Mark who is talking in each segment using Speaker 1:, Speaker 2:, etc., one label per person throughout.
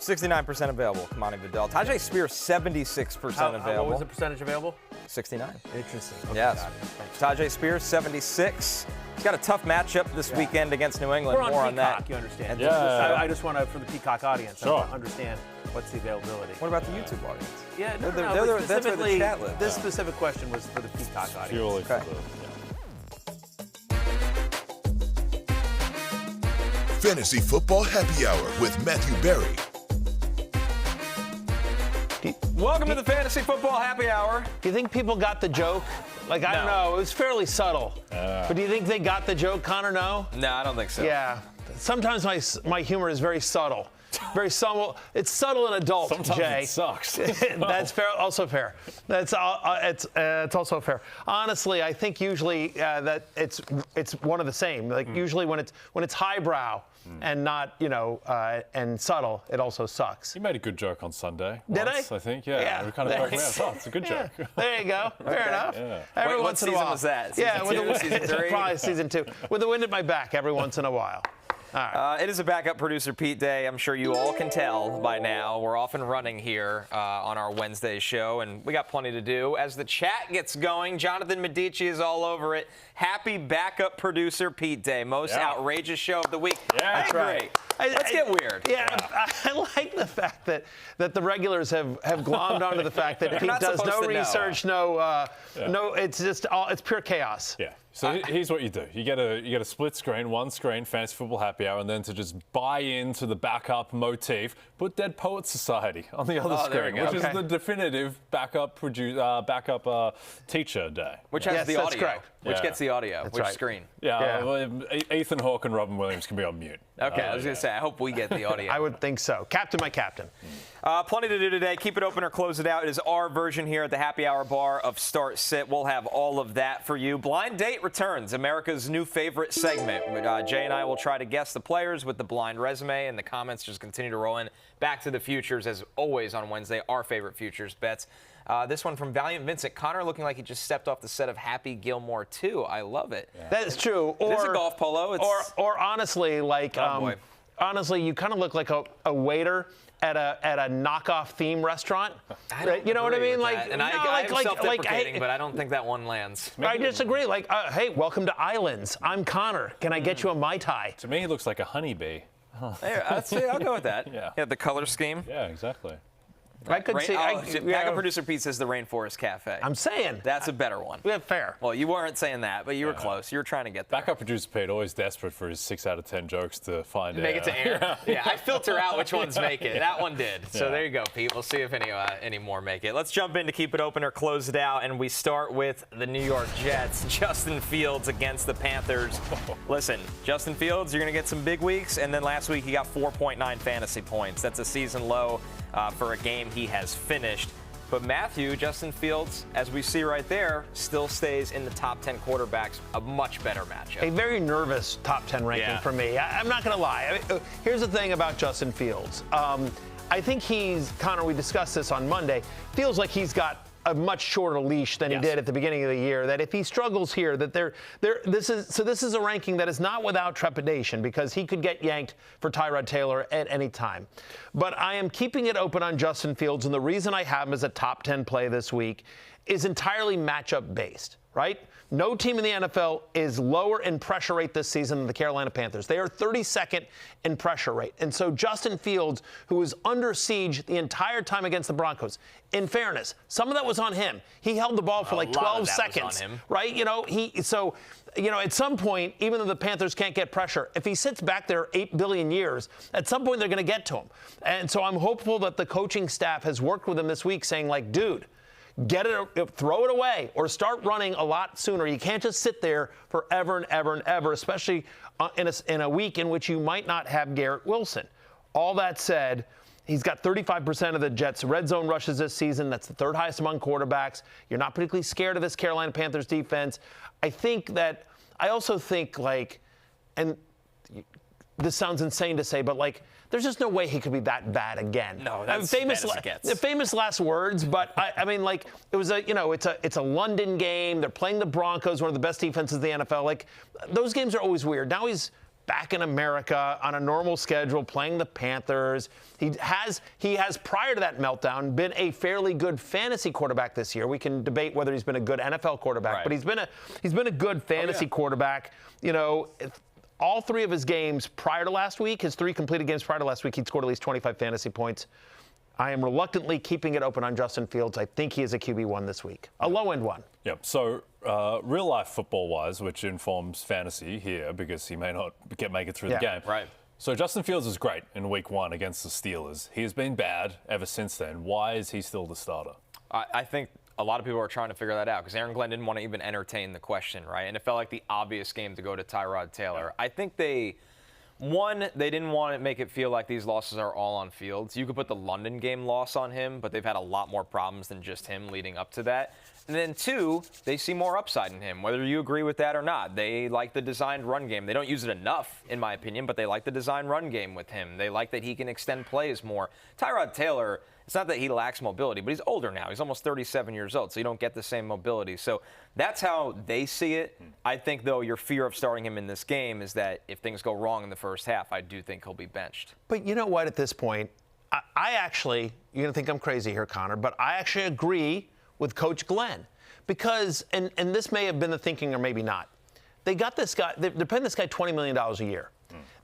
Speaker 1: 69% available. Kamani Vidal. Tajay Spears, 76% available.
Speaker 2: What was the percentage available?
Speaker 1: 69.
Speaker 2: Interesting. Okay,
Speaker 1: Yes. Tajay Spears, 76. He's got a tough matchup this weekend against New England.
Speaker 2: We're on
Speaker 1: More
Speaker 2: Peacock,
Speaker 1: on that.
Speaker 2: you understand.
Speaker 3: Yeah.
Speaker 2: I just want to, for the Peacock audience,
Speaker 3: Sure.
Speaker 2: understand what's the availability.
Speaker 1: What about the YouTube audience?
Speaker 2: Yeah, no,
Speaker 1: They're-
Speaker 2: no,
Speaker 1: they're-
Speaker 2: but
Speaker 1: that's where the
Speaker 2: specifically,
Speaker 1: chat lives.
Speaker 2: this specific question was for the Peacock audience.
Speaker 3: Purely for
Speaker 1: Okay.
Speaker 4: Fantasy Football Happy Hour with Matthew Berry.
Speaker 1: Welcome to the Fantasy Football Happy Hour.
Speaker 5: Do you think people got the joke? Like, I don't know. It was fairly subtle. But do you think they got the joke, Connor? No?
Speaker 1: No, I don't think so.
Speaker 5: Yeah. Sometimes my humor is very subtle. Very subtle. It's subtle and adult,
Speaker 3: Sometimes
Speaker 5: Jay.
Speaker 3: it sucks.
Speaker 5: That's fair. Also fair. That's it's also fair. Honestly, I think usually that it's one of the same. Like usually when it's highbrow and not and subtle, it also sucks.
Speaker 3: You made a good joke on Sunday.
Speaker 5: Did
Speaker 3: once,
Speaker 5: I?
Speaker 3: I think. Yeah. We kind of broke out. Oh, it's a good joke.
Speaker 5: There you go. Fair enough.
Speaker 3: Yeah.
Speaker 5: Every
Speaker 1: What
Speaker 5: once in a
Speaker 1: season
Speaker 5: while.
Speaker 1: was that?
Speaker 5: Yeah,
Speaker 1: Season two, season three?
Speaker 5: Probably season 2. With the wind at my back every once in a while. All right.
Speaker 1: It is a backup producer Pete day. I'm sure you all can tell by now. We're off and running here on our Wednesday show, and we got plenty to do. As the chat gets going, Jonathan Medici is all over it. Happy backup producer Pete day. Most outrageous show of the week.
Speaker 3: Yeah,
Speaker 1: I
Speaker 3: that's
Speaker 1: agree.
Speaker 5: right.
Speaker 1: Let's get weird.
Speaker 5: Yeah, I like the fact that the regulars have glommed onto the fact that Pete
Speaker 1: not
Speaker 5: does
Speaker 1: supposed
Speaker 5: no
Speaker 1: to know.
Speaker 5: research, no. It's just it's pure chaos.
Speaker 3: Yeah. So here's what you do. You get a split screen, one screen, Fantasy Football Happy Hour, and then to just buy into the backup motif, put Dead Poets Society on the other
Speaker 1: there we
Speaker 3: screen,
Speaker 1: go.
Speaker 3: which is the definitive backup teacher day.
Speaker 1: Which has
Speaker 5: Yes,
Speaker 1: the
Speaker 5: that's
Speaker 1: audio.
Speaker 5: correct.
Speaker 1: Which
Speaker 3: Yeah.
Speaker 1: gets the audio. Which
Speaker 5: right.
Speaker 1: screen?
Speaker 3: Yeah. Well, Ethan Hawke and Robin Williams can be on mute.
Speaker 1: Okay, I was going to say, I hope we get the audio.
Speaker 5: I would think so. Captain, my captain.
Speaker 1: Plenty to do today. Keep it open or close it out. It is our version here at the Happy Hour bar of Start Sit. We'll have all of that for you. Blind Date returns, America's new favorite segment. Jay and I will try to guess the players with the blind resume, and the comments just continue to roll in. Back to the futures, as always on Wednesday, our favorite futures bets. This one from Valiant Vincent. Connor looking like he just stepped off the set of Happy Gilmore 2. I love it.
Speaker 5: Yeah. That is true.
Speaker 1: It is a golf polo.
Speaker 5: Or honestly, like honestly, you kind of look like a waiter at a knockoff theme restaurant. You know what I mean?
Speaker 1: Like, and I'm self-deprecating, but I don't think that one lands.
Speaker 5: I disagree. Like, hey, welcome to Islands. I'm Connor. Can I get you a Mai Tai?
Speaker 3: To me, he looks like a honeybee.
Speaker 1: I'll go with that.
Speaker 3: Yeah.
Speaker 1: The color scheme.
Speaker 3: Yeah, exactly.
Speaker 5: I could see.
Speaker 1: Backup producer Pete says the Rainforest Cafe.
Speaker 5: I'm saying.
Speaker 1: That's a better one.
Speaker 5: Yeah, fair.
Speaker 1: Well, you weren't saying that, but you were close. You were trying to get there.
Speaker 3: Backup producer Pete, always desperate for his 6 out of 10 jokes to find
Speaker 1: Make it to air. Yeah, I filter out which ones make it. That one did. So there you go, Pete. We'll see if any more make it. Let's jump in to keep it open or close it out, and we start with the New York Jets. Justin Fields against the Panthers. Listen, Justin Fields, you're going to get some big weeks, and then last week he got 4.9 fantasy points. That's a season low for a game he has finished. But Matthew, Justin Fields, as we see right there, still stays in the top 10 quarterbacks, a much better matchup.
Speaker 5: A very nervous top 10 ranking for me. I'm not going to lie. I mean, here's the thing about Justin Fields. I think Connor, we discussed this on Monday, feels like he's got a much shorter leash than he did at the beginning of the year, that if he struggles here, that this is a ranking that is not without trepidation, because he could get yanked for Tyrod Taylor at any time. But I am keeping it open on Justin Fields, and the reason I have him as a top 10 play this week is entirely matchup based, right? No team in the NFL is lower in pressure rate this season than the Carolina Panthers. They are 32nd in pressure rate. And so Justin Fields, who was under siege the entire time against the Broncos, in fairness, some of that was on him. He held the ball for like 12 seconds, right? At some point, even though the Panthers can't get pressure, if he sits back there 8 billion years, at some point they're going to get to him. And so I'm hopeful that the coaching staff has worked with him this week saying, like, dude, get it, throw it away, or start running a lot sooner. You can't just sit there forever and ever and ever, especially in a week in which you might not have Garrett Wilson. All that said, he's got 35% of the Jets' red zone rushes this season. That's the third highest among quarterbacks. You're not particularly scared of this Carolina Panthers defense. I also think, like, and this sounds insane to say, but, like, there's just no way he could be that bad again.
Speaker 1: No, that's bad as it gets.
Speaker 5: Famous last words, but I mean, like, it was it's a London game. They're playing the Broncos, one of the best defenses in the NFL. Like, those games are always weird. Now he's back in America on a normal schedule, playing the Panthers. He has prior to that meltdown been a fairly good fantasy quarterback this year. We can debate whether he's been a good NFL quarterback, but he's been a good fantasy quarterback. You know, all 3 of his games prior to last week, his 3 completed games prior to last week, he'd scored at least 25 fantasy points. I am reluctantly keeping it open on Justin Fields. I think he is a QB1 this week, a low-end one.
Speaker 3: Yep. So real-life football-wise, which informs fantasy here because he may not make it through the game.
Speaker 1: Right.
Speaker 3: So Justin Fields is great in week 1 against the Steelers. He has been bad ever since then. Why is he still the starter?
Speaker 1: I think a lot of people are trying to figure that out because Aaron Glenn didn't want to even entertain the question, right? And it felt like the obvious game to go to Tyrod Taylor. I think they didn't want to make it feel like these losses are all on Fields. You could put the London game loss on him, but they've had a lot more problems than just him leading up to that. And then 2, they see more upside in him, whether you agree with that or not. They like the designed run game. They don't use it enough, in my opinion, but they like the designed run game with him. They like that he can extend plays more. Tyrod Taylor, it's not that he lacks mobility, but he's older now. He's almost 37 years old, so you don't get the same mobility. So that's how they see it. I think, though, your fear of starting him in this game is that if things go wrong in the first half, I do think he'll be benched.
Speaker 5: But you know what, at this point, I actually, you're going to think I'm crazy here, Connor, but I actually agree with Coach Glenn because, and this may have been the thinking or maybe not, they got this guy, they're paying this guy $20 million a year.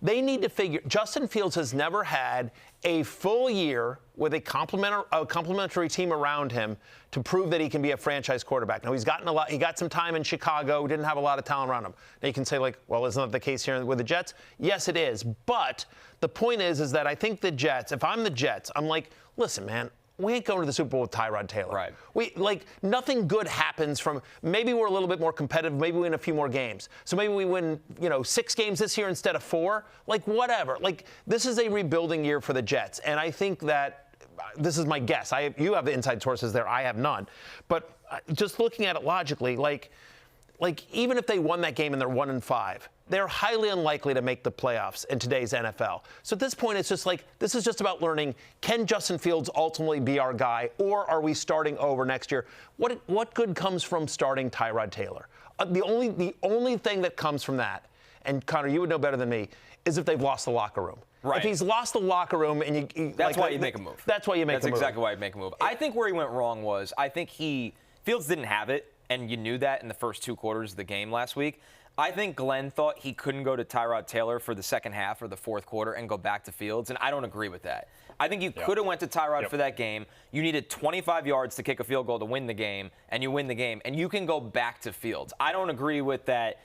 Speaker 5: They need to figure, Justin Fields has never had a full year with a complimentary team around him to prove that he can be a franchise quarterback. Now, he got some time in Chicago, didn't have a lot of talent around him. Now, you can say, like, well, isn't that the case here with the Jets? Yes, it is. But the point is that I think the Jets, if I'm the Jets, I'm like, listen, man, we ain't going to the Super Bowl with Tyrod Taylor. Right. Nothing good happens from, maybe we're a little bit more competitive, maybe we win a few more games. So maybe we win, 6 games this year instead of 4. Whatever. This is a rebuilding year for the Jets. And I think that, this is my guess. You have the inside sources there. I have none. But just looking at it logically, even if they won that game and they're 1-5, they're highly unlikely to make the playoffs in today's NFL. So at this point, it's just this is just about learning, can Justin Fields ultimately be our guy, or are we starting over next year? What good comes from starting Tyrod Taylor? The only thing that comes from that, and Connor, you would know better than me, is if they've lost the locker room.
Speaker 1: Right.
Speaker 5: If he's lost the locker room and
Speaker 1: that's why you make a move.
Speaker 5: That's why you make a move.
Speaker 1: That's exactly why you make a move. I think where he went wrong was, I think Fields didn't have it, and you knew that in the first 2 quarters of the game last week. I think Glenn thought he couldn't go to Tyrod Taylor for the second half or the fourth quarter and go back to Fields, and I don't agree with that. I think you could have went to Tyrod for that game. You needed 25 yards to kick a field goal to win the game, and you win the game, and you can go back to Fields. I don't agree with that.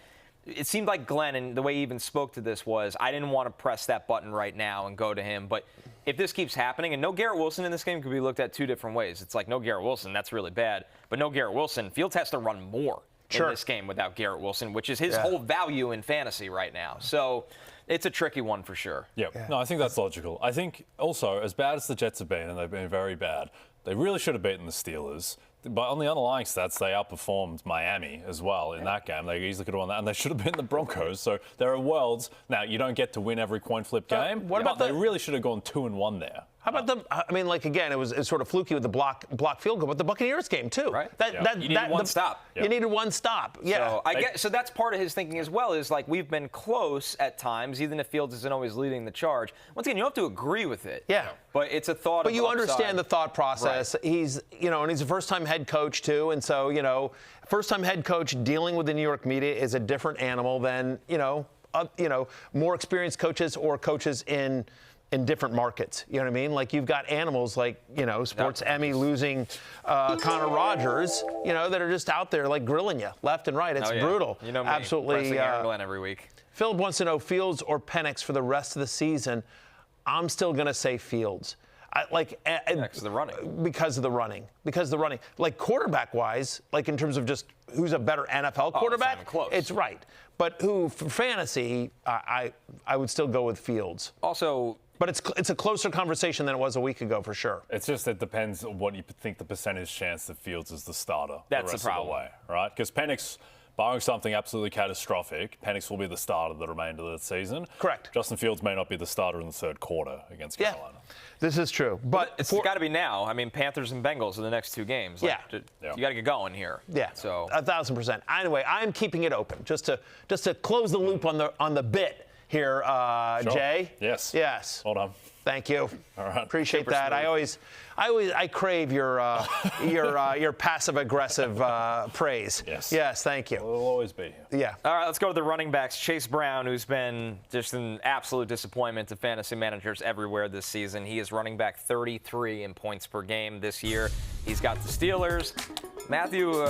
Speaker 1: It seemed like Glenn, and the way he even spoke to this was, I didn't want to press that button right now and go to him, but if this keeps happening, and no Garrett Wilson in this game could be looked at 2 different ways. It's like, no Garrett Wilson, that's really bad, but no Garrett Wilson, Fields has to run more in this game without Garrett Wilson, which is his whole value in fantasy right now. So it's a tricky one for sure.
Speaker 3: No, I think that's logical. I think also, as bad as the Jets have been, and they've been very bad, they really should have beaten the Steelers. But on the underlying stats, they outperformed Miami as well in that game. They easily could have won that, and they should have beaten the Broncos. So there are worlds. Now, you don't get to win every coin flip game.
Speaker 5: What about
Speaker 3: they really should have gone 2-1 there.
Speaker 5: How about again, it was sort of fluky with the block field goal, but the Buccaneers game too.
Speaker 1: Right. You needed one stop.
Speaker 5: You needed one stop. Yeah.
Speaker 1: So that's part of his thinking as well, is we've been close at times, even if Fields isn't always leading the charge. Once again, you don't have to agree with it.
Speaker 5: Yeah.
Speaker 1: But it's a thought.
Speaker 5: But you understand the thought process. Right. He's and he's a first-time head coach too, and so first-time head coach dealing with the New York media is a different animal than more experienced coaches or coaches in different markets. You know what I mean? You've got animals Sports Emmy losing Connor Rogers, that are just out there grilling you left and right. It's brutal.
Speaker 1: You know me,
Speaker 5: absolutely.
Speaker 1: Pressing Aaron Glenn every week.
Speaker 5: Philip wants to know Fields or Penix for the rest of the season. I'm still going to say Fields.
Speaker 1: Because of the running.
Speaker 5: Because of the running. Quarterback-wise, in terms of just who's a better NFL quarterback,
Speaker 1: it's close.
Speaker 5: It's right. But who, for fantasy, I would still go with Fields.
Speaker 1: Also,
Speaker 5: but it's a closer conversation than it was a week ago, for sure.
Speaker 3: It depends on what you think the percentage chance that Fields is the starter.
Speaker 1: That's
Speaker 3: the rest
Speaker 1: the problem.
Speaker 3: Of the way, right? Because Penix, barring something absolutely catastrophic, Penix will be the starter the remainder of the season.
Speaker 5: Correct.
Speaker 3: Justin Fields may not be the starter in the third quarter against Carolina.
Speaker 5: This is true. But
Speaker 1: it's got to be now. I mean, Panthers and Bengals are the next 2 games. You got to get going here.
Speaker 5: Yeah.
Speaker 1: So
Speaker 5: 1,000%. Anyway, I'm keeping it open just to close the loop on the bit. here,
Speaker 3: Sure.
Speaker 5: Jay.
Speaker 3: Yes.
Speaker 5: Yes.
Speaker 3: Hold on.
Speaker 5: Thank you.
Speaker 3: All right.
Speaker 5: Appreciate
Speaker 1: Super
Speaker 5: that.
Speaker 1: smooth.
Speaker 5: I crave your passive aggressive praise.
Speaker 3: Yes.
Speaker 5: Yes. Thank you.
Speaker 3: We'll always be here.
Speaker 5: Yeah.
Speaker 1: All right, let's go to the running backs. Chase Brown, who's been just an absolute disappointment to fantasy managers everywhere this season. He is running back 33 in points per game this year. He's got the Steelers. Matthew,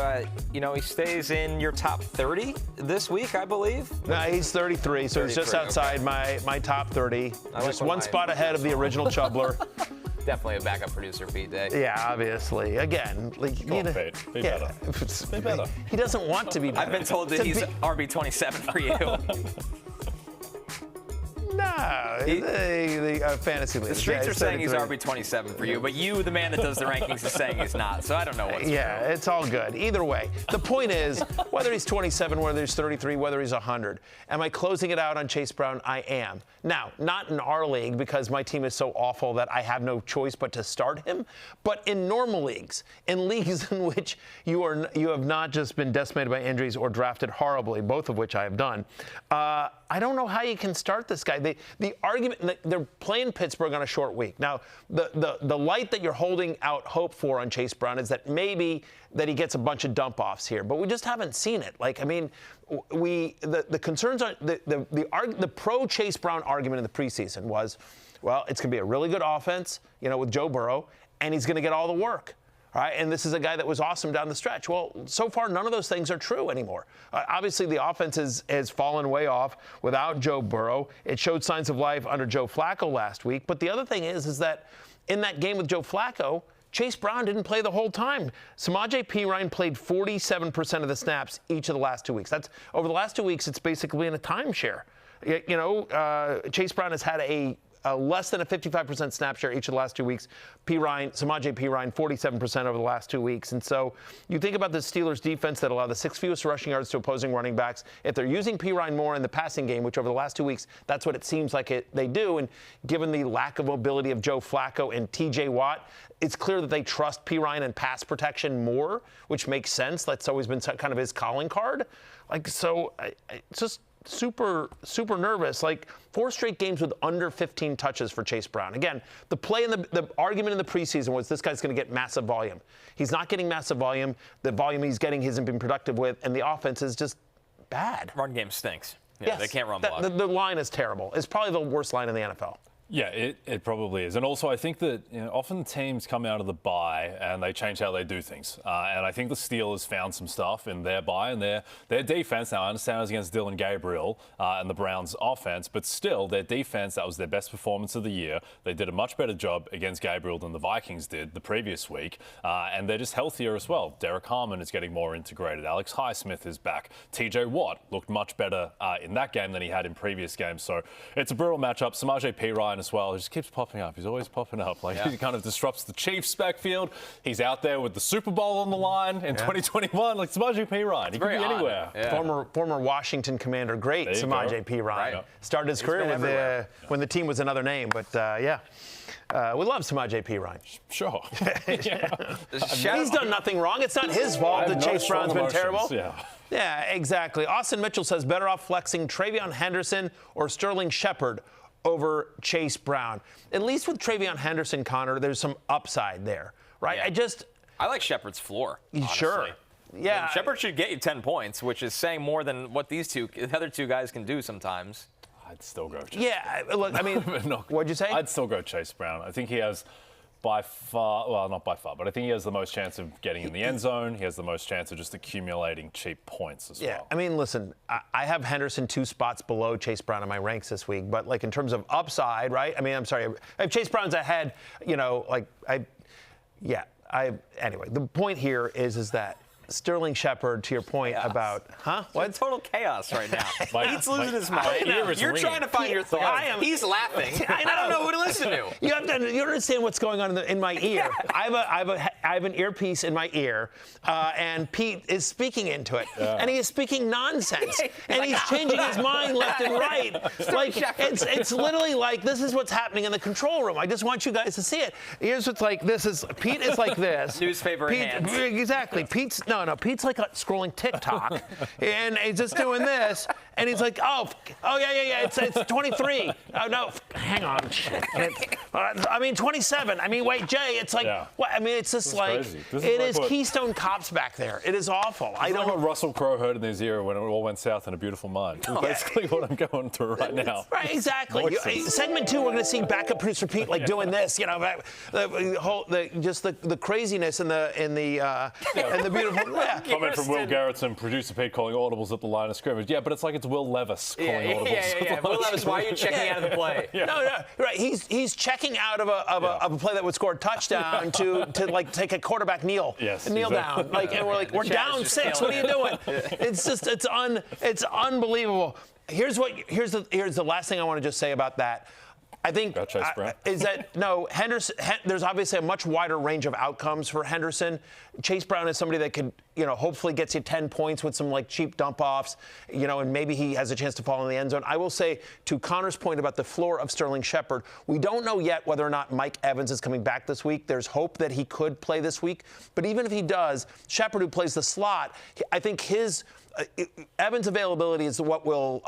Speaker 1: he stays in your top 30 this week, I believe.
Speaker 5: No, he's 33, so he's just
Speaker 1: 33,
Speaker 5: outside my top 30.
Speaker 1: like
Speaker 5: Just
Speaker 1: when
Speaker 5: one
Speaker 1: my-
Speaker 5: spot ahead of the original Chubler.
Speaker 1: Definitely a backup producer, Pete Day.
Speaker 5: Yeah, obviously. Again, like,
Speaker 3: Come on, Pete. Be better. Be better.
Speaker 5: He doesn't want to be better.
Speaker 1: I've been told that
Speaker 5: To
Speaker 1: he's
Speaker 5: be-
Speaker 1: RB27 for you.
Speaker 5: No, the fantasy league.
Speaker 1: The streets
Speaker 5: Yeah,
Speaker 1: are saying he's
Speaker 5: 33.
Speaker 1: RB27 for you, but you, the man that does the rankings, is saying he's not. So I don't know what's
Speaker 5: Yeah,
Speaker 1: true.
Speaker 5: it's all good. Either way, the point is, whether he's 27, whether he's 33, whether he's 100, am I closing it out on Chase Brown? I am. Now, not in our league because my team is so awful that I have no choice but to start him, but in normal leagues, in leagues in which you have not just been decimated by injuries or drafted horribly, both of which I have done, I don't know how you can start this guy. The argument, they're playing Pittsburgh on a short week. Now, the light that you're holding out hope for on Chase Brown is that maybe that he gets a bunch of dump-offs here, but we just haven't seen it. Like, I mean, the concerns are, the pro-Chase Brown argument in the preseason was, well, it's going to be a really good offense, with Joe Burrow, and he's going to get all the work. All right, and this is a guy that was awesome down the stretch. Well, so far, none of those things are true anymore. Obviously, the offense has fallen way off without Joe Burrow. It showed signs of life under Joe Flacco last week. But the other thing is that in that game with Joe Flacco, Chase Brown didn't play the whole time. Samaje Perine played 47% of the snaps each of the last 2 weeks. That's over the last 2 weeks. It's basically in a timeshare. Chase Brown has had a less than a 55% snap share each of the last 2 weeks. Samaje Perine, 47% over the last 2 weeks. And so you think about the Steelers defense that allow the 6th fewest rushing yards to opposing running backs. If they're using Perine more in the passing game, which over the last 2 weeks, that's what it seems like they do. And given the lack of mobility of Joe Flacco and TJ Watt, it's clear that they trust Perine and pass protection more, which makes sense. That's always been kind of his calling card. It's just super nervous. Like 4 straight games with under 15 touches for Chase Brown. Again, the play and the argument in the preseason was this guy's going to get massive volume. He's not getting massive volume. The volume he's getting he hasn't been productive with, and the offense is just bad.
Speaker 1: Run game stinks. Yeah,
Speaker 5: Yes,
Speaker 1: they can't run block.
Speaker 5: The line is terrible. It's probably the worst line in the NFL.
Speaker 3: Yeah, it probably is. And also, I think that often teams come out of the bye and they change how they do things. And I think the Steelers found some stuff in their bye and their defense. Now, I understand it was against Dylan Gabriel and the Browns' offense, but still, their defense, that was their best performance of the year. They did a much better job against Gabriel than the Vikings did the previous week. And they're just healthier as well. Derek Harmon is getting more integrated. Alex Highsmith is back. TJ Watt looked much better in that game than he had in previous games. So it's a brutal matchup. Samaje Perine as well. He just keeps popping up. He's always popping up. He kind of disrupts the Chiefs' backfield. He's out there with the Super Bowl on the line in 2021. Like Samaje Perine. He could be anywhere.
Speaker 1: Yeah.
Speaker 5: Former Washington Commander, great Samaje Perine.
Speaker 1: Right.
Speaker 5: Started his career when the team was another name. But we love Samaje Perine.
Speaker 3: Sure.
Speaker 5: He's done nothing wrong. It's not his fault that Chase Brown's been terrible. Yeah, exactly. Austin Mitchell says better off flexing Travion Henderson or Sterling Shepard over Chase Brown. At least with Travion Henderson, Connor, there's some upside there, right?
Speaker 1: Yeah. I like Shepard's floor. Honestly.
Speaker 5: Sure. Yeah.
Speaker 1: Shepard should get you 10 points, which is saying more than what the other two guys can do sometimes.
Speaker 3: I'd still go Chase.
Speaker 5: Yeah, look, I mean, what'd you say?
Speaker 3: I'd still go Chase Brown. I think he has by far, well, not by far, but I think he has the most chance of getting in the end zone. He has the most chance of just accumulating cheap points as well.
Speaker 5: Yeah, I mean, listen, I have Henderson 2 spots below Chase Brown in my ranks this week, but like in terms of upside, right? I mean, I'm sorry, I have Chase Brown's ahead, anyway, the point here is that Sterling Shepard, to your point about,
Speaker 1: What? Total chaos right now. He's losing his mind. You're trying to find your thoughts. He's laughing. I don't know who to listen to.
Speaker 5: You understand what's going on in my ear. I have I have an earpiece in my ear, and Pete is speaking into it, and he is speaking nonsense, and he's changing his mind left and right. Like it's literally like this is what's happening in the control room. I just want you guys to see it. Here's what's like. Pete is like this.
Speaker 1: Newspaper hands.
Speaker 5: Exactly. Pete's like scrolling TikTok, and he's just doing this, and he's like, oh yeah. It's 23. Oh no, hang on. Shit. 27. Wait, Jay. It's like what? It's just like it is Keystone Cops back there. It is awful.
Speaker 3: I don't know what Russell Crowe heard in his ear when it all went south in A Beautiful Mind. Basically, what I'm going through right now.
Speaker 5: Right, exactly. Segment 2, we're going to see backup producer Pete doing this. The craziness in the beautiful.
Speaker 3: Comment from Will Garrettson, producer Pete calling audibles at the line of scrimmage. Yeah, but it's like it's Will Levis calling audibles.
Speaker 1: Yeah. Will Levis, why are you checking out of the play?
Speaker 5: No, right. He's checking out of a play that would score a touchdown to take a quarterback kneel.
Speaker 3: Yes,
Speaker 5: kneel down. And we're down 6. What are you doing? It's unbelievable. Here's the last thing I want to just say about that. I think is that Henderson. There's obviously a much wider range of outcomes for Henderson. Chase Brown is somebody that could, hopefully gets you 10 points with some cheap dump offs, and maybe he has a chance to fall in the end zone. I will say to Connor's point about the floor of Sterling Shepard, we don't know yet whether or not Mike Evans is coming back this week. There's hope that he could play this week, but even if he does, Shepard, who plays the slot, I think his Evans' availability is what will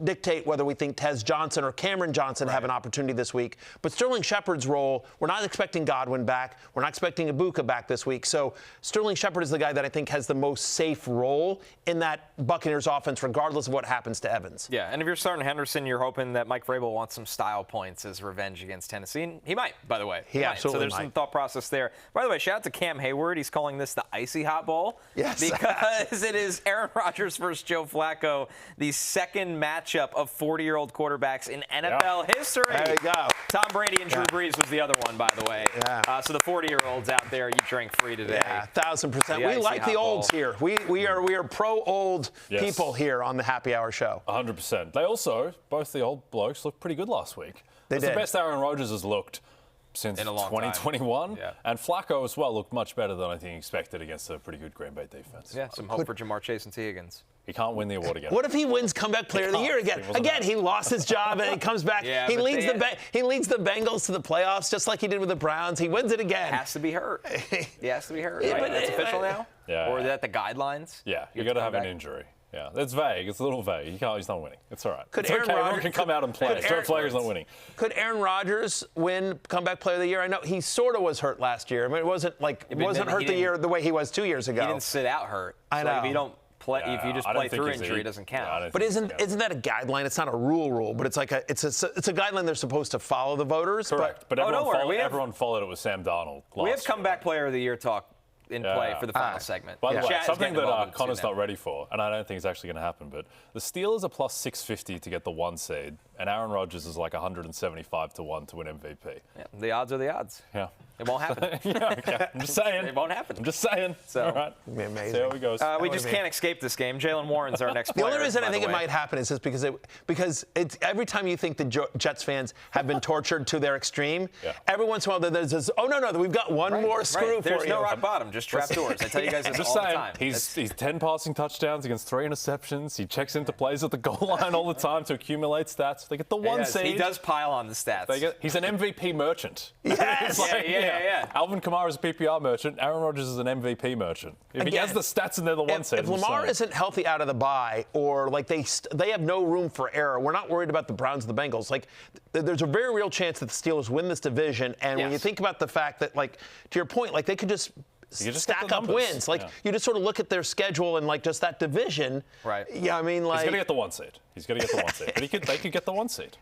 Speaker 5: dictate whether we think Tez Johnson or Cameron Johnson have an opportunity this week. But Sterling Shepard's role, we're not expecting Godwin back. We're not expecting Ibuka back this week. So Sterling Shepard is the guy that I think has the most safe role in that Buccaneers offense, regardless of what happens to Evans.
Speaker 1: Yeah, and if you're starting Henderson, you're hoping that Mike Vrabel wants some style points as revenge against Tennessee. And he might, by the way.
Speaker 5: He absolutely
Speaker 1: might. So there's some thought process there. By the way, shout out to Cam Hayward. He's calling this the Icy Hot Bowl.
Speaker 5: Yes.
Speaker 1: Because it is Aaron Rodgers versus Joe Flacco, the second matchup of 40-year-old quarterbacks in NFL history.
Speaker 5: There you go.
Speaker 1: Tom Brady and Drew Brees was the other one, by the way. Yeah. So the 40-year-olds out there, you drink free today.
Speaker 5: Yeah, 1,000%. We like the olds here. We are pro-old people here on the Happy Hour show.
Speaker 3: 100%. They also, both the old blokes, looked pretty good last week.
Speaker 5: They did.
Speaker 3: The best Aaron Rodgers has looked since 2021.
Speaker 1: Yeah.
Speaker 3: And Flacco as well looked much better than I think expected against a pretty good Green Bay defense.
Speaker 1: Yeah, some hope for Jamar Chase and T. Higgins.
Speaker 3: He can't win the award again.
Speaker 5: What if he wins Comeback Player of the Year again? Again, he lost his job and he comes back. He leads the Bengals to the playoffs just like he did with the Browns. He wins it again.
Speaker 1: Has to be hurt. He has to be hurt. Right? But that's official now?
Speaker 3: Yeah.
Speaker 1: Or is that the guidelines?
Speaker 3: Yeah, you got to have an injury. Yeah, it's vague. It's a little vague. He's not winning. It's all right. Everyone can come out and play. Joe Flacco's not winning.
Speaker 5: Could Aaron Rodgers win Comeback Player of the Year? I know he sort of was hurt last year. It wasn't hurt the way he was 2 years ago.
Speaker 1: He didn't sit out hurt.
Speaker 5: I know.
Speaker 1: If you don't play, if you just play through injury, it doesn't count.
Speaker 5: Yeah, but isn't that a guideline? It's not a rule, but it's like it's a guideline they're supposed to follow the voters.
Speaker 3: Correct. But everyone followed it with Sam Darnold.
Speaker 1: We have Comeback Player of the Year talk in play for the final segment.
Speaker 3: By the way, something that Connor's not ready for, and I don't think it's actually going to happen, but the Steelers are plus 650 to get the 1 seed, and Aaron Rodgers is like 175 to 1 to win MVP.
Speaker 1: Yeah, the odds are the odds.
Speaker 3: Yeah.
Speaker 1: It won't happen.
Speaker 3: I'm just saying.
Speaker 1: It won't happen.
Speaker 3: I'm just saying.
Speaker 1: So,
Speaker 3: all right.
Speaker 5: It'd be amazing.
Speaker 3: See how it goes.
Speaker 1: We just can't escape this game. Jaylen Warren's our next player.
Speaker 5: The only reason I think it might happen is just because it's every time you think the Jets fans have been tortured to their extreme, every once in a while there's this, we've got one more screw for you.
Speaker 1: There's no rock bottom, just trapdoors. I tell you guys this all the time.
Speaker 3: He's 10 passing touchdowns against 3 interceptions. He checks into plays at the goal line all the time to accumulate stats. They get the 1 seed.
Speaker 1: He does pile on the stats.
Speaker 3: He's an MVP merchant.
Speaker 5: Yes.
Speaker 1: Yeah.
Speaker 3: Alvin Kamara is a PPR merchant. Aaron Rodgers is an MVP merchant. If he has the stats and they're the 1 seed.
Speaker 5: If Lamar isn't healthy out of the bye, or they have no room for error, we're not worried about the Browns and the Bengals. There's a very real chance that the Steelers win this division. And when you think about the fact that, to your point, they could just stack up wins. You just sort of look at their schedule and just that division.
Speaker 1: Right.
Speaker 3: He's
Speaker 5: Yeah,
Speaker 3: going to get the 1 seed. But they could get the 1 seed.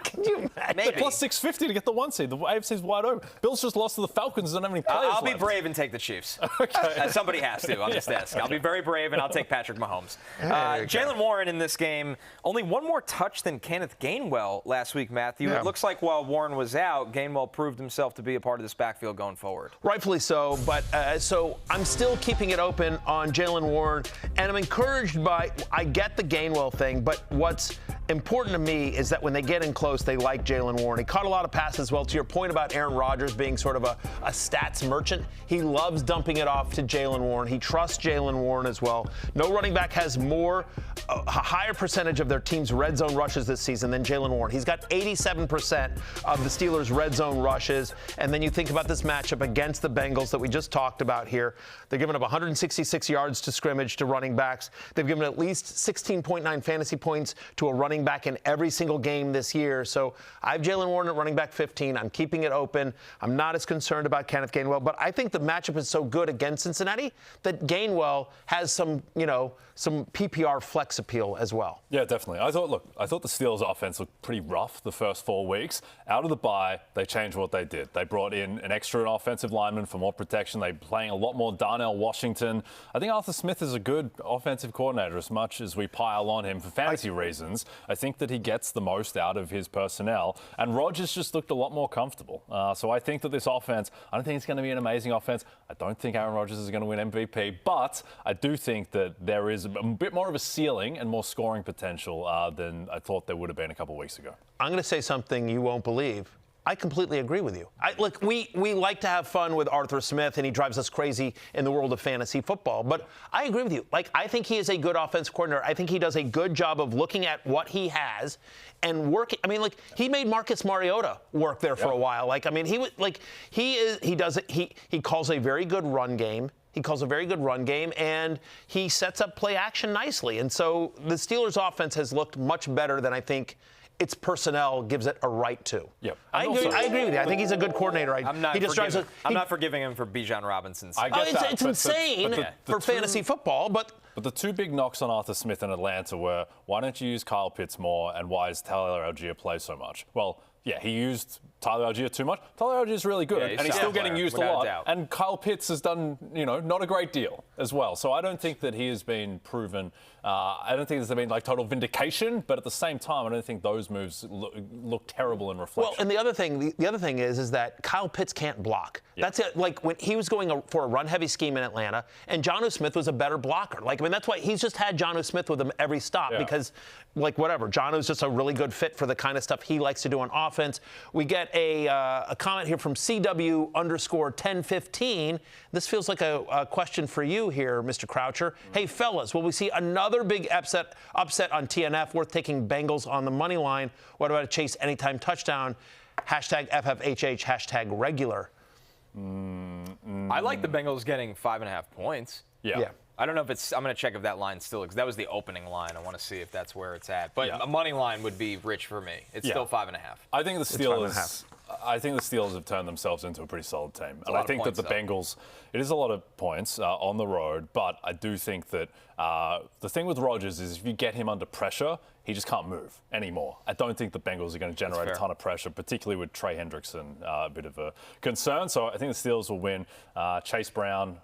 Speaker 5: Can you imagine?
Speaker 1: Maybe.
Speaker 3: They're plus 650 to get the 1 seed. The AFC's wide open. Bills just lost to the Falcons and don't have any players
Speaker 1: I'll be
Speaker 3: left.
Speaker 1: brave and take the Chiefs.
Speaker 3: Okay.
Speaker 1: Somebody has to on this desk. I'll be very brave and I'll take Patrick Mahomes. Jaylen Warren in this game, only one more touch than Kenneth Gainwell last week, Matthew.
Speaker 5: Yeah.
Speaker 1: It looks like while Warren was out, Gainwell proved himself to be a part of this backfield going forward.
Speaker 5: Rightfully so, but so I'm still keeping it open on Jaylen Warren, and I'm encouraged by, I get the Gainwell thing, but what's important to me is that when they get in close, they like Jaylen Warren. He caught a lot of passes. Well, to your point about Aaron Rodgers being sort of a stats merchant, he loves dumping it off to Jaylen Warren. He trusts Jaylen Warren as well. No running back has a higher percentage of their team's red zone rushes this season than Jaylen Warren. He's got 87% of the Steelers' red zone rushes. And then you think about this matchup against the Bengals that we just talked about here. They're giving up 166 yards to scrimmage to running backs. They've given at least 16.9 fantasy points to a running back in every single game this year. So I have Jaylen Warren at running back 15. I'm keeping it open. I'm not as concerned about Kenneth Gainwell, but I think the matchup is so good against Cincinnati that Gainwell has some PPR flex appeal as well.
Speaker 3: Yeah, definitely. I thought the Steelers offense looked pretty rough the first 4 weeks. Out of the bye, they changed what they did. They brought in an extra offensive lineman for more protection. They're playing a lot more Darnell Washington. I think Arthur Smith is a good offensive coordinator as much as we pile on him for fantasy reasons. I think that he gets the most out of his personnel. And Rodgers just looked a lot more comfortable. So I think that this offense, I don't think it's going to be an amazing offense. I don't think Aaron Rodgers is going to win MVP. But I do think that there is a bit more of a ceiling and more scoring potential than I thought there would have been a couple of weeks ago.
Speaker 5: I'm going to say something you won't believe. I completely agree with you. Look, we like to have fun with Arthur Smith, and he drives us crazy in the world of fantasy football. But I agree with you. I think he is a good offensive coordinator. I think he does a good job of looking at what he has and working. I mean, he made Marcus Mariota work there for a while. He calls a very good run game. He calls a very good run game, and he sets up play action nicely. And so the Steelers' offense has looked much better than I think its personnel gives it a right to.
Speaker 3: Yep.
Speaker 5: I agree with you. I think he's a good coordinator.
Speaker 1: I'm not forgiving him for Bijan Robinson's.
Speaker 5: It's insane for fantasy football, but
Speaker 3: the two big knocks on Arthur Smith in Atlanta were, why don't you use Kyle Pitts more, and why does Tyler Algier play so much? Well, yeah, he used Tyler Algier too much. Tyler Algier is really good, and he's still getting used a lot. And Kyle Pitts has done, not a great deal as well. So I don't think that he has been proven. I don't think there's been total vindication, but at the same time, I don't think those moves look terrible in reflection.
Speaker 5: Well, and the other thing is that Kyle Pitts can't block. Yeah. That's it. When he was going for a run-heavy scheme in Atlanta, and Jonnu Smith was a better blocker. That's why he's just had Jonnu Smith with him every stop because, whatever. Jonnu's just a really good fit for the kind of stuff he likes to do on offense. We get a comment here from CW_1015. This feels like a question for you here, Mr. Croucher. Hey, fellas, will we see another big upset on TNF worth taking Bengals on the money line? What about a Chase anytime touchdown? #FFHH, #regular.
Speaker 1: I like the Bengals getting 5.5 points.
Speaker 3: Yeah.
Speaker 1: I don't know if it's. I'm going to check if that line still exists. That was the opening line. I want to see if that's where it's at. But a money line would be rich for me. It's still 5.5.
Speaker 3: I think the Steelers. I think the Steelers have turned themselves into a pretty solid team. And I think that the Bengals, it is a lot of points on the road, but I do think that the thing with Rodgers is if you get him under pressure, he just can't move anymore. I don't think the Bengals are going to generate a ton of pressure, particularly with Trey Hendrickson, a bit of a concern. So I think the Steelers will win. Chase Brown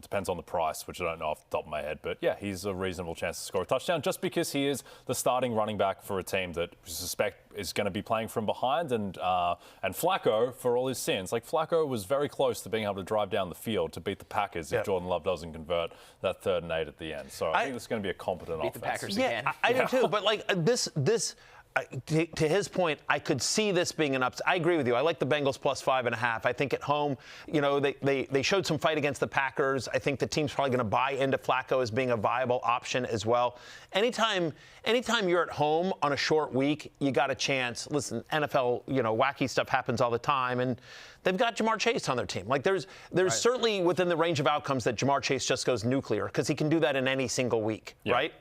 Speaker 3: depends on the price, which I don't know off the top of my head. But, yeah, he's a reasonable chance to score a touchdown just because he is the starting running back for a team that we suspect is going to be playing from behind. And Flacco, for all his sins, Flacco was very close to being able to drive down the field to beat the Packers if Jordan Love doesn't convert that 3rd and 8 at the end. So I think this is going to be a competent offense.
Speaker 1: Beat the Packers
Speaker 5: again. I do too, but to his point, I could see this being an upset. I agree with you. I like the Bengals plus 5.5. I think at home, they showed some fight against the Packers. I think the team's probably going to buy into Flacco as being a viable option as well. Anytime you're at home on a short week, you got a chance. Listen, NFL, wacky stuff happens all the time, and they've got Ja'Marr Chase on their team. There's certainly within the range of outcomes that Ja'Marr Chase just goes nuclear because he can do that in any single week, right?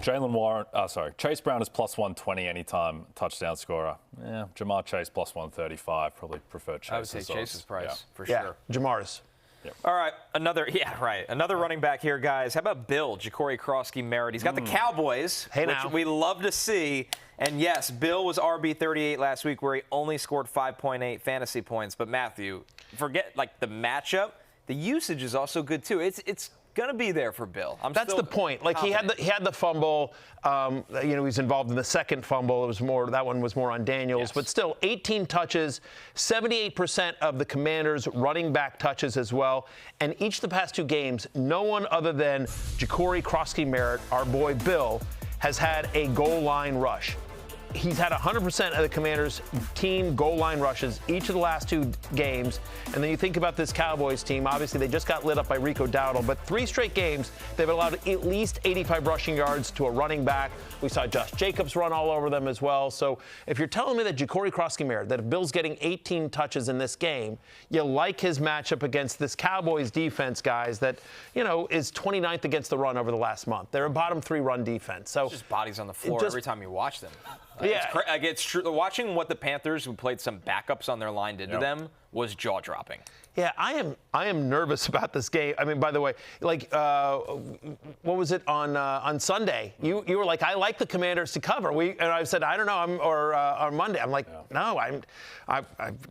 Speaker 5: Chase Brown is plus 120 anytime touchdown scorer. Yeah, Ja'Marr Chase plus 135. Probably prefer Chase.
Speaker 1: I would say Chase's price for
Speaker 5: sure.
Speaker 1: Yeah,
Speaker 5: Ja'Marr's.
Speaker 1: Yep. All right, another running back here, guys. How about Bill, Jacory Croskey-Merritt? He's got the Cowboys, which we love to see. And yes, Bill was RB38 last week where he only scored 5.8 fantasy points. But Matthew, forget the matchup. The usage is also good too. It's going to be there for Bill.
Speaker 5: That's the point. He had the fumble. He's involved in the second fumble. That one was more on Daniels, but still 18 touches, 78% of the Commanders' running back touches as well. And each of the past 2 games, no one other than Jacory Croskey-Merritt, our boy Bill, has had a goal line rush. he's had 100% of the Commanders' team goal line rushes each of the last 2 games. And then you think about this Cowboys team. Obviously, they just got lit up by Rico Dowdle, but 3 straight games, they've allowed at least 85 rushing yards to a running back. We saw Josh Jacobs run all over them as well. So if you're telling me that Jacory Croskey-Merritt, that if Bill's getting 18 touches in this game, you like his matchup against this Cowboys defense, guys, that, is 29th against the run over the last month. They're a bottom 3 run defense. So
Speaker 1: it's just bodies on the floor every time you watch them.
Speaker 5: Yeah.
Speaker 1: It's true. Watching what the Panthers, who played some backups on their line, did to them was jaw-dropping.
Speaker 5: Yeah, I am nervous about this game. I mean, by the way, what was it on Sunday? You were like, I like the Commanders to cover. And I said, I don't know. On Monday, I'm like, no.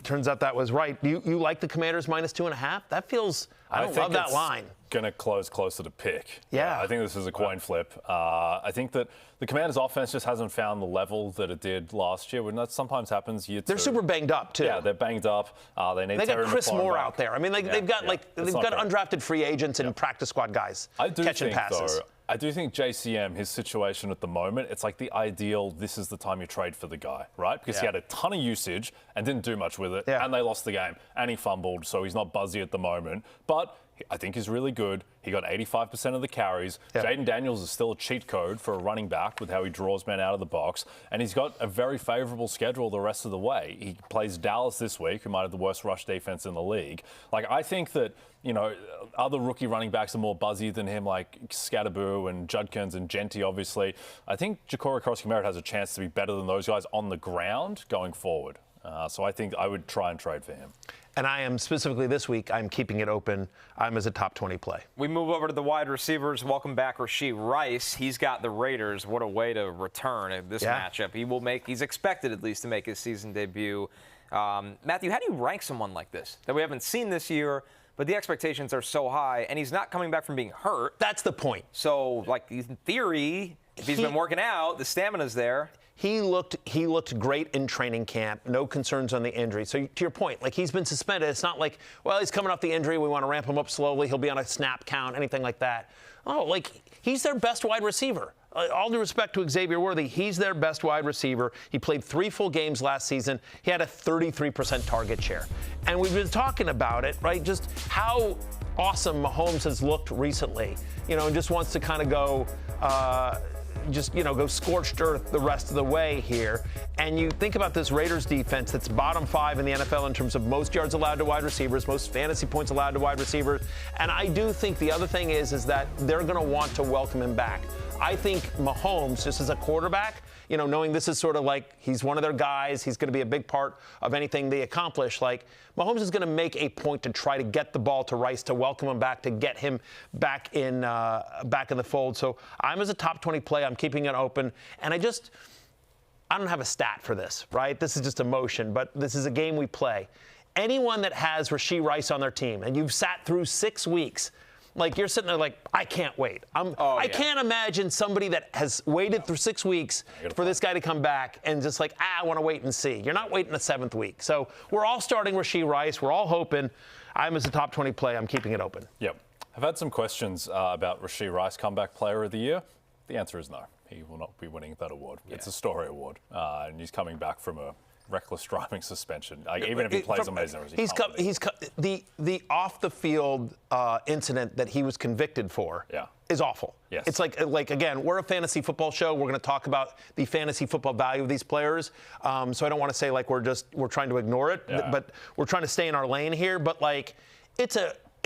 Speaker 5: Turns out that was right. You like the Commanders -2.5? That feels. I don't love that line.
Speaker 3: Going to close closer to pick.
Speaker 5: Yeah.
Speaker 3: I think this is a coin flip. I think that the Commanders' offense just hasn't found the level that it did last year. When that sometimes happens year 2.
Speaker 5: They're super banged up too.
Speaker 3: Yeah, they're banged up. They got
Speaker 5: Chris Moore out there. I mean, they've got undrafted free agents and practice squad guys catching passes.
Speaker 3: I do think JCM, his situation at the moment, it's like the ideal, this is the time you trade for the guy, right? Because he had a ton of usage and didn't do much with it, and they lost the game, and he fumbled, so he's not buzzy at the moment. But I think he's really good. He got 85% of the carries. Jaden Daniels is still a cheat code for a running back with how he draws men out of the box. And he's got a very favorable schedule the rest of the way. He plays Dallas this week, who might have the worst rush defense in the league. I think that, other rookie running backs are more buzzy than him, like Scatterboo and Judkins and Jeanty, obviously. I think Jacory Croskey-Merritt has a chance to be better than those guys on the ground going forward. So I think I would try and trade for him.
Speaker 5: And I am specifically this week, I'm keeping it open. I'm as a top 20 play.
Speaker 1: We move over to the wide receivers. Welcome back, Rashee Rice. He's got the Raiders. What a way to return in this matchup. He's expected at least to make his season debut. Matthew, how do you rank someone like this that we haven't seen this year, but the expectations are so high, and he's not coming back from being hurt?
Speaker 5: That's the point.
Speaker 1: So, in theory, if he's been working out, the stamina's there.
Speaker 5: He looked great in training camp. No concerns on the injury. So to your point, he's been suspended. It's not like, well, he's coming off the injury. We want to ramp him up slowly. He'll be on a snap count, anything like that. Oh, he's their best wide receiver. All due respect to Xavier Worthy, he's their best wide receiver. He played 3 full games last season. He had a 33% target share. And we've been talking about it, right? Just how awesome Mahomes has looked recently, and just wants to kind of go, go scorched earth the rest of the way here. And you think about this Raiders defense that's bottom 5 in the NFL in terms of most yards allowed to wide receivers, most fantasy points allowed to wide receivers. And I do think the other thing is that they're going to want to welcome him back. I think Mahomes, just as a quarterback, knowing this is sort of he's one of their guys, he's going to be a big part of anything they accomplish. Mahomes is going to make a point to try to get the ball to Rice, to welcome him back, to get him back in the fold. So I'm as a top 20 play. I'm keeping it open. And I don't have a stat for this, right? This is just emotion, but this is a game we play. Anyone that has Rashee Rice on their team, and you've sat through 6 weeks, you're sitting there I can't wait. I can't imagine somebody that has waited through 6 weeks for this guy to come back and just I want to wait and see. You're not waiting the 7th week. So we're all starting Rashee Rice. We're all hoping. I'm as a top 20 play. I'm keeping it open.
Speaker 3: Yep. I've had some questions about Rashee Rice, comeback player of the year. The answer is no. He will not be winning that award. Yeah. It's a story award. And he's coming back from a reckless driving suspension. Even if he plays amazing,
Speaker 5: the off the field incident that he was convicted for is awful.
Speaker 3: Yes.
Speaker 5: It's again, we're a fantasy football show. We're going to talk about the fantasy football value of these players. So I don't want to say we're trying to ignore it, but we're trying to stay in our lane here. But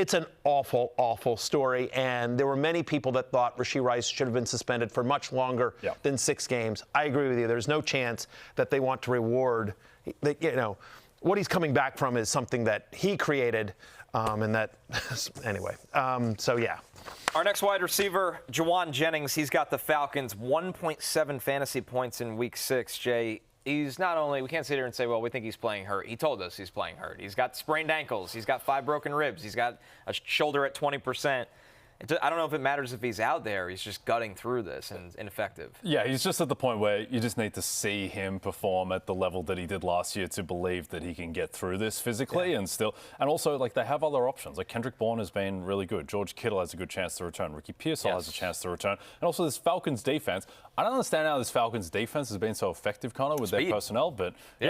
Speaker 5: it's an awful, awful story, and there were many people that thought Rashee Rice should have been suspended for much longer than 6 games. I agree with you. There's no chance that they want to reward. What he's coming back from is something that he created, and that anyway.
Speaker 1: Our next wide receiver, Jauan Jennings. He's got the Falcons 1.7 fantasy points in Week 6. Jay. He's not only, we can't sit here and say, well, we think he's playing hurt. He told us he's playing hurt. He's got sprained ankles. He's got 5 broken ribs. He's got a shoulder at 20%. I don't know if it matters if he's out there. He's just gutting through this and ineffective.
Speaker 3: Yeah, he's just at the point where you just need to see him perform at the level that he did last year to believe that he can get through this physically and still. And also, like, they have other options. Like, Kendrick Bourne has been really good. George Kittle has a good chance to return. Ricky Pearsall has a chance to return. And also, this Falcons defense. I don't understand how this Falcons defense has been so effective, Connor, with their personnel, but they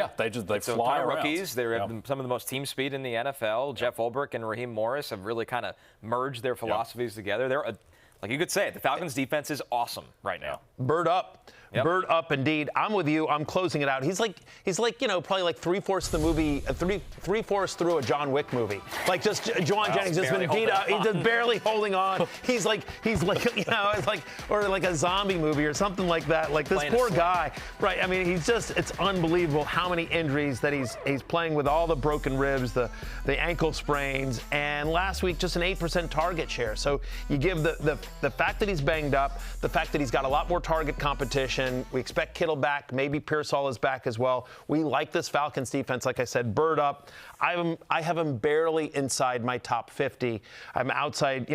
Speaker 3: fly around.
Speaker 1: Rookies. They have some of the most team speed in the NFL. Jeff Ulbrich and Raheem Morris have really kind of merged their philosophies together. They're like you could say it, the Falcons defense is awesome right now.
Speaker 5: Bird up.
Speaker 1: Yep.
Speaker 5: Bird up indeed. I'm with you. I'm closing it out. He's like, probably like three-fourths the movie, three-fourths through a John Wick movie. Like just Jauan Jennings has been beat up. He's just barely holding on. He's like, it's like, or like a zombie movie or something like that. Like this poor guy. Right. I mean, it's unbelievable how many injuries that he's playing with, all the broken ribs, the ankle sprains, and last week just an 8% target share. So you give the fact that he's banged up, the fact that he's got a lot more target competition. We expect Kittle back. Maybe Pearsall is back as well. We like this Falcons defense. Like I said, bird up. I have him barely inside my top 50. I'm outside,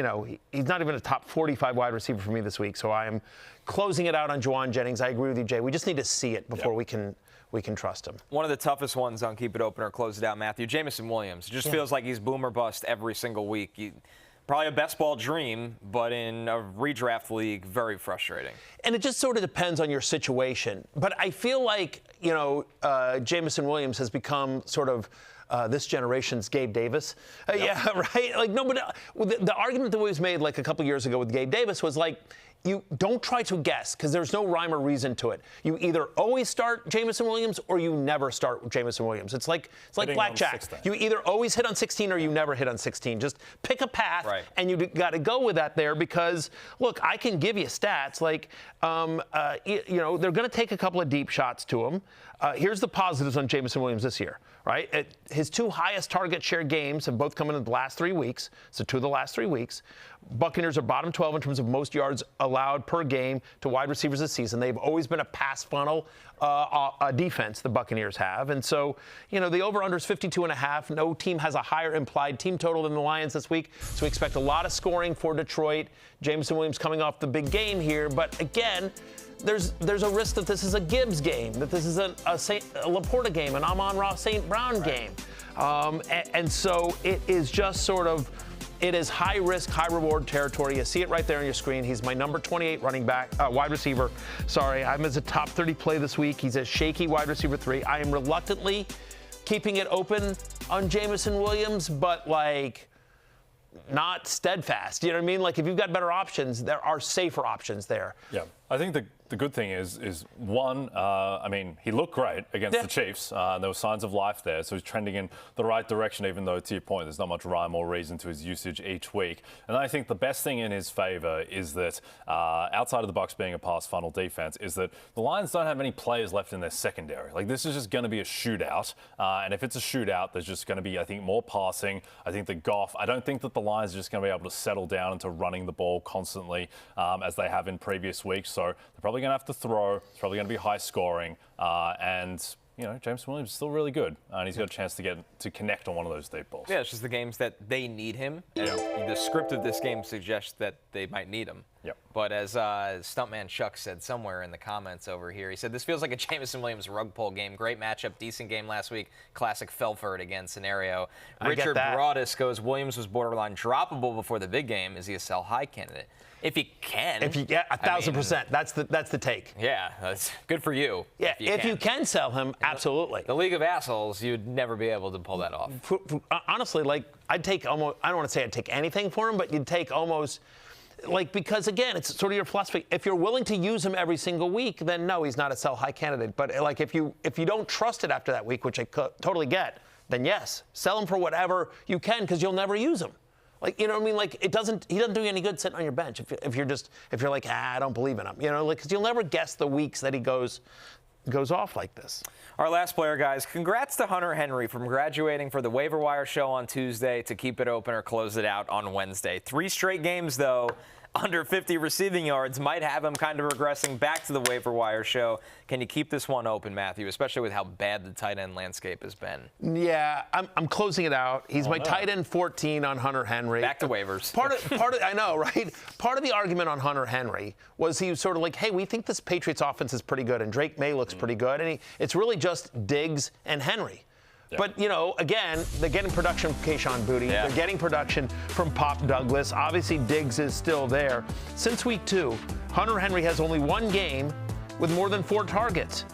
Speaker 5: he's not even a top 45 wide receiver for me this week. So I am closing it out on Jauan Jennings. I agree with you, Jay. We just need to see it before we can trust him.
Speaker 1: One of the toughest ones on Keep It Open or Close It Out, Matthew. Jameson Williams. It just feels like he's boom or bust every single week. Probably a best ball dream, but in a redraft league, very frustrating.
Speaker 5: And it just sort of depends on your situation. But I feel like, Jameson Williams has become sort of this generation's Gabe Davis. Yeah, right? Like, no, but the argument that was made like a couple years ago with Gabe Davis was like, you don't try to guess because there's no rhyme or reason to it. You either always start Jameson Williams or you never start Jameson Williams. It's like blackjack. You either always hit on 16 or you never hit on 16. Just pick a path, and you got to go with that there because, look, I can give you stats like, they're going to take a couple of deep shots to him. Here's the positives on Jameson Williams this year, right? His two highest target share games have both come in the last 3 weeks, so 2 of the last 3 weeks. Buccaneers are bottom 12 in terms of most yards allowed per game to wide receivers this season. They've always been a pass funnel defense, the Buccaneers have. And so, the over-under is 52.5. No team has a higher implied team total than the Lions this week. So we expect a lot of scoring for Detroit. Jameson Williams coming off the big game here. But again, there's a risk that this is a Gibbs game, that this is a Laporta game, an Amon-Ra St. Brown game. And so it is just sort of, it is high risk, high reward territory. You see it right there on your screen. He's my number 28 wide receiver. Sorry, I'm as a top 30 play this week. He's a shaky wide receiver 3. I am reluctantly keeping it open on Jameson Williams, but not steadfast. You know what I mean? Like if you've got better options, there are safer options there.
Speaker 3: Yeah. I think the good thing is one, he looked great against the Chiefs. There were signs of life there, so he's trending in the right direction, even though, to your point, there's not much rhyme or reason to his usage each week. And I think the best thing in his favor is that, outside of the Bucs being a pass funnel defense, is that the Lions don't have any players left in their secondary. Like, this is just going to be a shootout. And if it's a shootout, there's just going to be, I think, more passing. I think I don't think that the Lions are just going to be able to settle down into running the ball constantly, as they have in previous weeks. So they're probably going to have to throw. It's probably going to be high scoring. And Jameson Williams is still really good. And he's got a chance to connect on one of those deep balls.
Speaker 1: Yeah, it's just the games that they need him. And the script of this game suggests that they might need him.
Speaker 3: Yep.
Speaker 1: But as Stuntman Chuck said somewhere in the comments over here, he said, this feels like a Jameson Williams rug pull game. Great matchup, decent game last week. Classic Felford again scenario. Richard Broadus goes, Williams was borderline droppable before the big game. Is he a sell high candidate? If he can.
Speaker 5: 1,000%. That's the take.
Speaker 1: Yeah, that's good for you.
Speaker 5: Yeah, if you can sell him, absolutely.
Speaker 1: The League of Assholes, you'd never be able to pull that off.
Speaker 5: Honestly, I'd take almost, I don't want to say I'd take anything for him, but you'd take almost, because again, it's sort of your philosophy. If you're willing to use him every single week, then no, he's not a sell high candidate. But if you don't trust it after that week, which I totally get, then yes, sell him for whatever you can because you'll never use him. You know what I mean? He doesn't do you any good sitting on your bench if you're like, I don't believe in him. Because you'll never guess the weeks that he goes off like this.
Speaker 1: Our last player, guys, congrats to Hunter Henry from graduating for the waiver wire show on Tuesday to Keep It Open or Close It Out on Wednesday. 3 straight games, though, under 50 receiving yards might have him kind of regressing back to the waiver wire show. Can you keep this one open, Matthew, especially with how bad the tight end landscape has been?
Speaker 5: Yeah, I'm closing it out. He's my tight end 14 on Hunter Henry.
Speaker 1: Back to waivers.
Speaker 5: Part of I know, right? Part of the argument on Hunter Henry was he was sort of like, hey, we think this Patriots offense is pretty good, and Drake Maye looks pretty good, and it's really just Diggs and Henry. Yeah. But, again, they're getting production from Kayshon Boutte. Yeah. They're getting production from Pop Douglas. Obviously, Diggs is still there. Since week 2, Hunter Henry has only one game with more than 4 targets.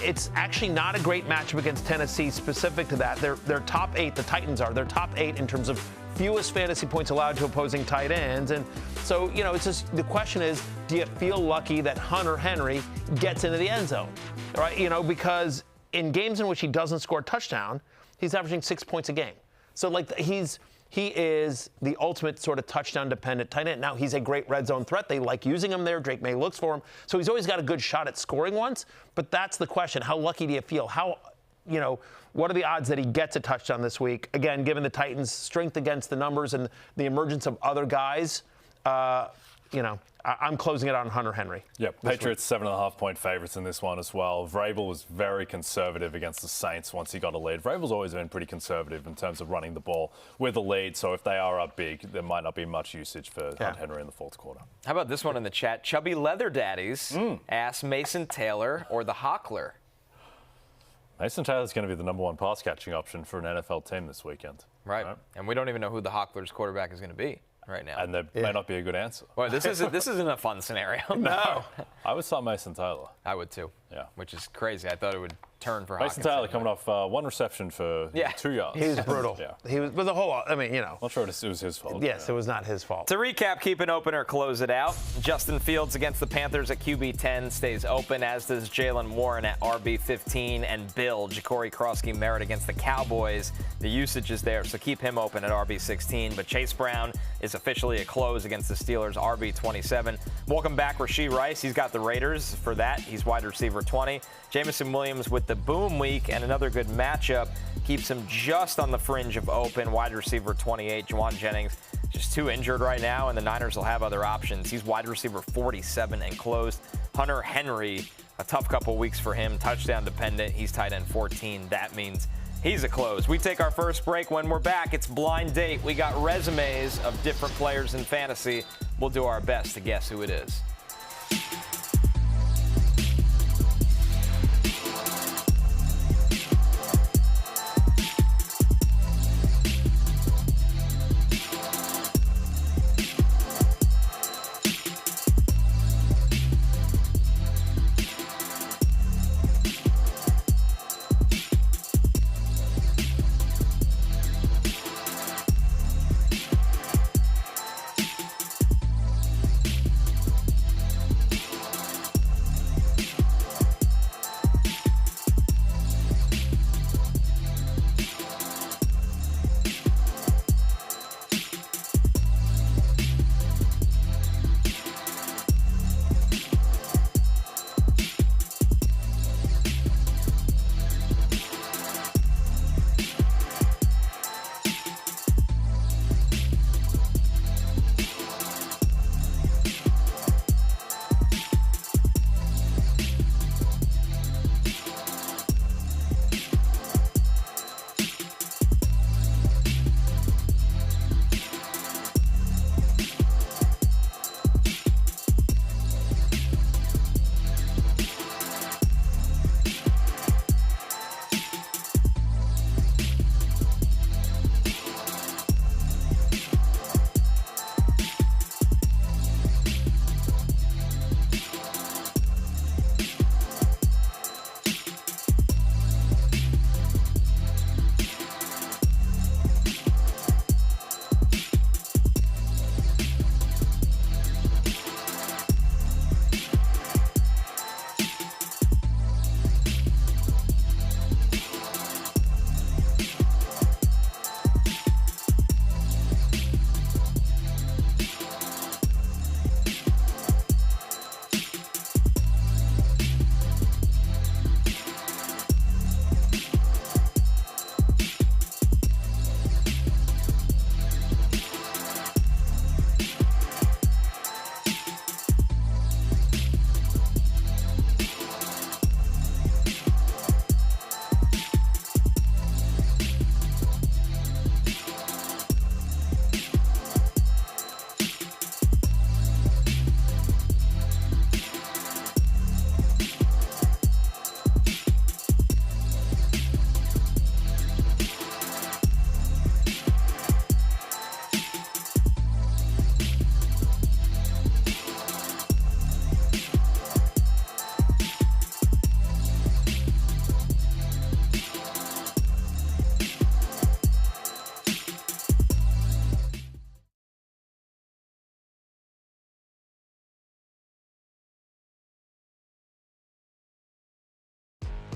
Speaker 5: It's actually not a great matchup against Tennessee specific to that. They're top 8, the Titans are. They're top 8 in terms of fewest fantasy points allowed to opposing tight ends. And so, it's just the question is, do you feel lucky that Hunter Henry gets into the end zone? Right? Because in games in which he doesn't score a touchdown, he's averaging 6 points a game. So, he is the ultimate sort of touchdown-dependent tight end. Now, he's a great red zone threat. They like using him there. Drake Maye looks for him. So he's always got a good shot at scoring once. But that's the question. How lucky do you feel? What are the odds that he gets a touchdown this week? Again, given the Titans' strength against the numbers and the emergence of other guys, I'm closing it on Hunter Henry.
Speaker 3: Yep, Patriots 7.5-point favorites in this one as well. Vrabel was very conservative against the Saints once he got a lead. Vrabel's always been pretty conservative in terms of running the ball with a lead, so if they are up big, there might not be much usage for Hunter Henry in the fourth quarter.
Speaker 1: How about this one in the chat? Chubby Leather Daddies ask Mason Taylor or the Hockler.
Speaker 3: Mason Taylor's going to be the number 1 pass-catching option for an NFL team this weekend.
Speaker 1: Right. And we don't even know who the Hockler's quarterback is going to be right now.
Speaker 3: And there may not be a good answer.
Speaker 1: Well, this isn't a fun scenario.
Speaker 3: No. I would start Mason Taylor.
Speaker 1: I would too.
Speaker 3: Yeah.
Speaker 1: Which is crazy. I thought it would turn for
Speaker 3: Mason Taylor coming off 1 reception for 2 yards.
Speaker 5: He was brutal. He was, but the whole,
Speaker 3: Not sure it was his fault.
Speaker 5: Yes, it was not his fault.
Speaker 1: To recap, keep it open or close it out. Justin Fields against the Panthers at QB 10 stays open, as does Jaylen Warren at RB 15, and Bill, Jacory Croskey-Merritt against the Cowboys. The usage is there, so keep him open at RB 16. But Chase Brown is officially a close against the Steelers, RB 27. Welcome back, Rashee Rice. He's got the Raiders for that. He's wide receiver 20. Jameson Williams with the boom week and another good matchup keeps him just on the fringe of open, wide receiver 28. Jennings just too injured right now, and the Niners will have other options. He's wide receiver 47 and closed. Hunter Henry, a tough couple weeks for him, touchdown dependent. He's tight end 14. That means he's a close. We take our first break. When we're back, it's Blind Date. We got resumes of different players in fantasy. We'll do our best to guess who it is.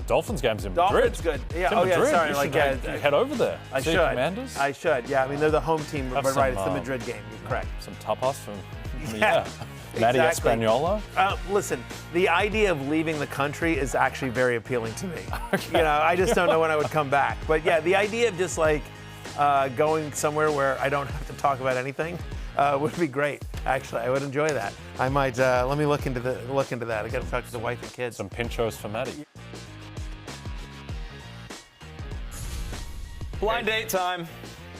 Speaker 3: Dolphins game's in Madrid.
Speaker 2: Dolphins good. Yeah.
Speaker 3: It's in
Speaker 2: Oh yeah.
Speaker 3: Madrid.
Speaker 2: Sorry.
Speaker 3: You
Speaker 2: Like
Speaker 3: should head over there.
Speaker 2: I
Speaker 3: See
Speaker 2: should.
Speaker 3: the Commanders.
Speaker 2: I should. Yeah. I mean, they're the home team, but
Speaker 3: Have
Speaker 2: right. It's
Speaker 3: some,
Speaker 2: the Madrid game. You're correct.
Speaker 3: Some tapas from
Speaker 2: Yeah.
Speaker 3: Matty
Speaker 2: Exactly.
Speaker 3: Espanola.
Speaker 2: Listen, the idea of leaving the country is actually very appealing to me. You know, I just don't know when I would come back. But yeah, the idea of just like going somewhere where I don't have to talk about anything would be great. Actually, I would enjoy that. I might let me look into that. I got to talk to the wife and kids.
Speaker 3: Some pinchos for Matty.
Speaker 1: Blind date time.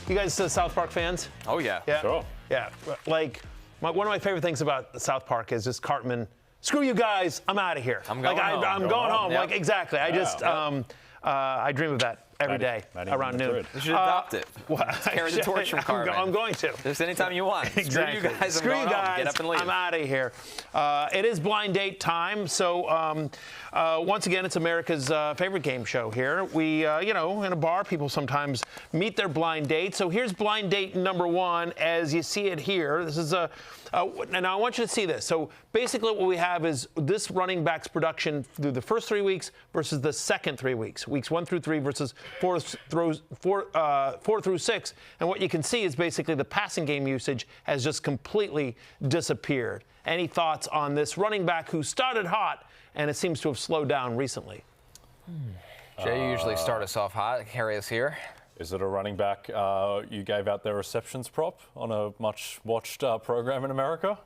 Speaker 5: You guys South Park fans?
Speaker 1: Oh, yeah.
Speaker 5: Yeah.
Speaker 3: Sure.
Speaker 5: Yeah. Like, one of my favorite things about South Park is just Cartman. Screw you guys. I'm out of here.
Speaker 1: I'm going home.
Speaker 5: I'm going home.
Speaker 1: Yep.
Speaker 5: Like, exactly. I just, I dream of that every day
Speaker 3: Matty
Speaker 5: around noon.
Speaker 3: Madrid.
Speaker 1: You should adopt it. Carry the torch from Cartman.
Speaker 5: I'm going to.
Speaker 1: Just anytime you want.
Speaker 5: Exactly.
Speaker 1: Screw you guys.
Speaker 5: Screw
Speaker 1: I'm
Speaker 5: you
Speaker 1: going home.
Speaker 5: guys.
Speaker 1: Get up and leave.
Speaker 5: I'm out of here. It is blind date time. So once again, it's America's favorite game show here. We, in a bar, people sometimes meet their blind date. So here's blind date number one as you see it here. This is and I want you to see this. So basically what we have is this running back's production through the first 3 weeks versus the second 3 weeks. Weeks 1 through 3 versus 4 through 6. And what you can see is basically the passing game usage has just completely disappeared. Any thoughts on this running back who started hot and it seems to have slowed down recently?
Speaker 1: Jay, you usually start us off hot. Carry us here.
Speaker 3: Is it a running back you gave out their receptions prop on a much-watched program in America?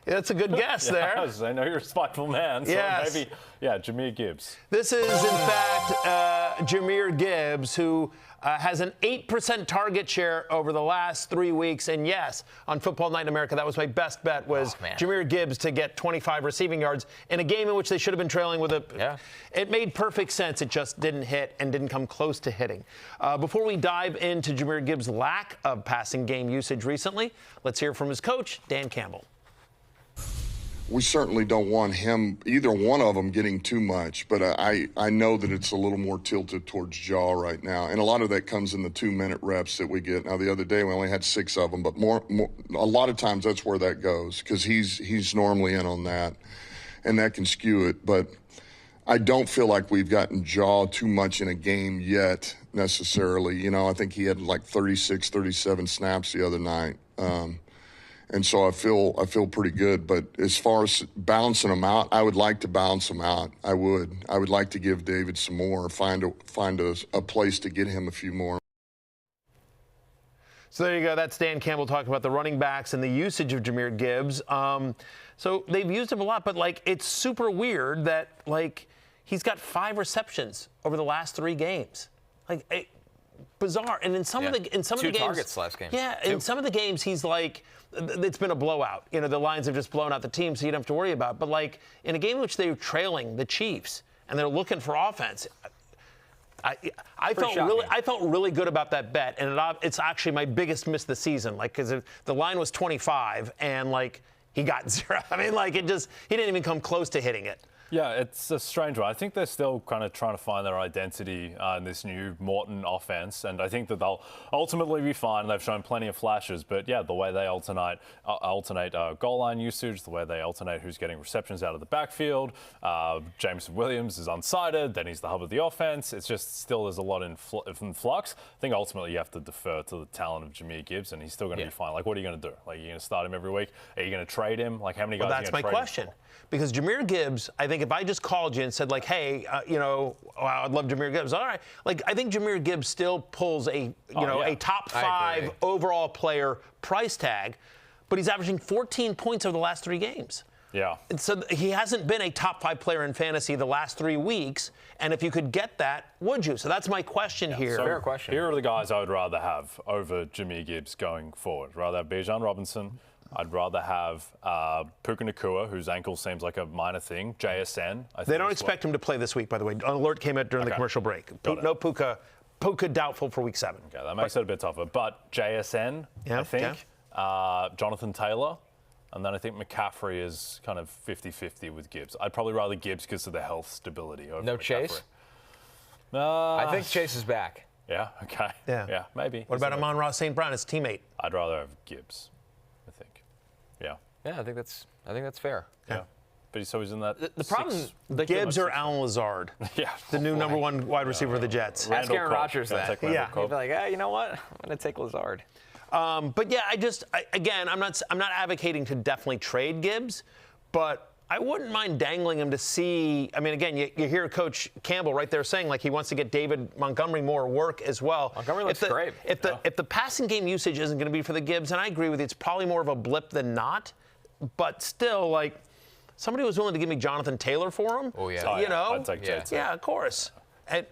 Speaker 5: That's a good guess there.
Speaker 3: Yes, I know you're a spiteful man, so
Speaker 5: Yes.
Speaker 3: maybe, Jahmyr Gibbs.
Speaker 5: This is, in fact, Jahmyr Gibbs, who has an 8% target share over the last 3 weeks. And yes, on Football Night in America, that was my best bet, was Jahmyr Gibbs to get 25 receiving yards in a game in which they should have been trailing with a...
Speaker 1: Yeah.
Speaker 5: It made perfect sense. It just didn't hit and didn't come close to hitting. Before we dive into Jahmyr Gibbs' lack of passing game usage recently, let's hear from his coach, Dan Campbell.
Speaker 6: We certainly don't want him, either one of them, getting too much. But I know that it's a little more tilted towards Jaw right now. And a lot of that comes in the 2-minute reps that we get. Now, the other day we only had 6 of them, but a lot of times that's where that goes because he's normally in on that. And that can skew it. But I don't feel like we've gotten Jaw too much in a game yet necessarily. You know, I think he had like 36, 37 snaps the other night. And so I feel pretty good. But as far as balancing them out, I would like to balance them out. I would like to give David some more, find a place to get him a few more.
Speaker 5: So there you go. That's Dan Campbell talking about the running backs and the usage of Jahmyr Gibbs. So they've used him a lot, but like it's super weird that like he's got 5 receptions over the last 3 games. Like bizarre. And in some of the
Speaker 1: 2
Speaker 5: games,
Speaker 1: targets last game.
Speaker 5: Yeah, in some of the games he's like, it's been a blowout. You know, the Lions have just blown out the team, so you don't have to worry about it. But like in a game in which they were trailing the Chiefs and they're looking for offense, I felt really good about that bet, and it's actually my biggest miss this season. Like, because the line was 25, and like he got 0. I mean, like he didn't even come close to hitting it.
Speaker 3: Yeah, it's a strange one. I think they're still kind of trying to find their identity in this new Morton offense, and I think that they'll ultimately be fine. They've shown plenty of flashes, but yeah, the way they alternate goal line usage, the way they alternate who's getting receptions out of the backfield. Jameson Williams is unsighted, then he's the hub of the offense. It's just still there's a lot in flux. I think ultimately you have to defer to the talent of Jahmyr Gibbs, and he's still going to be fine. Like, what are you going to do? Like, you're going to start him every week? Are you going to trade him? Like, how many guys?
Speaker 5: Well, that's my question. Because Jahmyr Gibbs, I think if I just called you and said like, hey, I'd love Jahmyr Gibbs. All right. Like, I think Jahmyr Gibbs still pulls a top 5 overall player price tag, but he's averaging 14 points over the last 3 games.
Speaker 3: Yeah.
Speaker 5: And so he hasn't been a top 5 player in fantasy the last 3 weeks. And if you could get that, would you? So that's my question here.
Speaker 3: So
Speaker 1: fair question.
Speaker 3: Here are the guys I would rather have over Jahmyr Gibbs going forward. Rather have Bijan Robinson. I'd rather have Puka Nacua, whose ankle seems like a minor thing. JSN.
Speaker 5: They don't expect him to play this week, by the way. An alert came out during the commercial break. No Puka. Puka doubtful for week 7.
Speaker 3: Okay, that makes it a bit tougher. But JSN, I think. Jonathan Taylor. And then I think McCaffrey is kind of 50-50 with Gibbs. I'd probably rather Gibbs because of the health stability over
Speaker 1: No
Speaker 3: McCaffrey.
Speaker 1: Chase? I think Chase is back.
Speaker 3: Yeah, okay.
Speaker 5: Yeah,
Speaker 3: maybe.
Speaker 5: What about Amon-Ra St. Brown, his teammate?
Speaker 3: I'd rather have Gibbs, I think. Yeah.
Speaker 1: Yeah, I think that's fair.
Speaker 3: Yeah. but so he's in that.
Speaker 1: The problem,
Speaker 5: Gibbs or Alan Lazard.
Speaker 3: Yeah.
Speaker 5: The new number one wide receiver of the Jets.
Speaker 1: ask Aaron
Speaker 3: Cobb.
Speaker 1: Rodgers
Speaker 3: Gonna
Speaker 1: that.
Speaker 3: take Randall
Speaker 5: Yeah.
Speaker 3: Cobb.
Speaker 1: He'd be like, you know what? I'm going to take Lazard.
Speaker 5: But yeah, again, I'm not advocating to definitely trade Gibbs, but I wouldn't mind dangling him to see. I mean, again, you hear Coach Campbell right there saying like he wants to get David Montgomery more work as well.
Speaker 1: Montgomery looks great.
Speaker 5: If the passing game usage isn't going to be for the Gibbs, and I agree with you, it's probably more of a blip than not. But still, like somebody was willing to give me Jonathan Taylor for him.
Speaker 1: Oh yeah.
Speaker 5: You know.
Speaker 3: I'd take Jets.
Speaker 5: Yeah, of course. And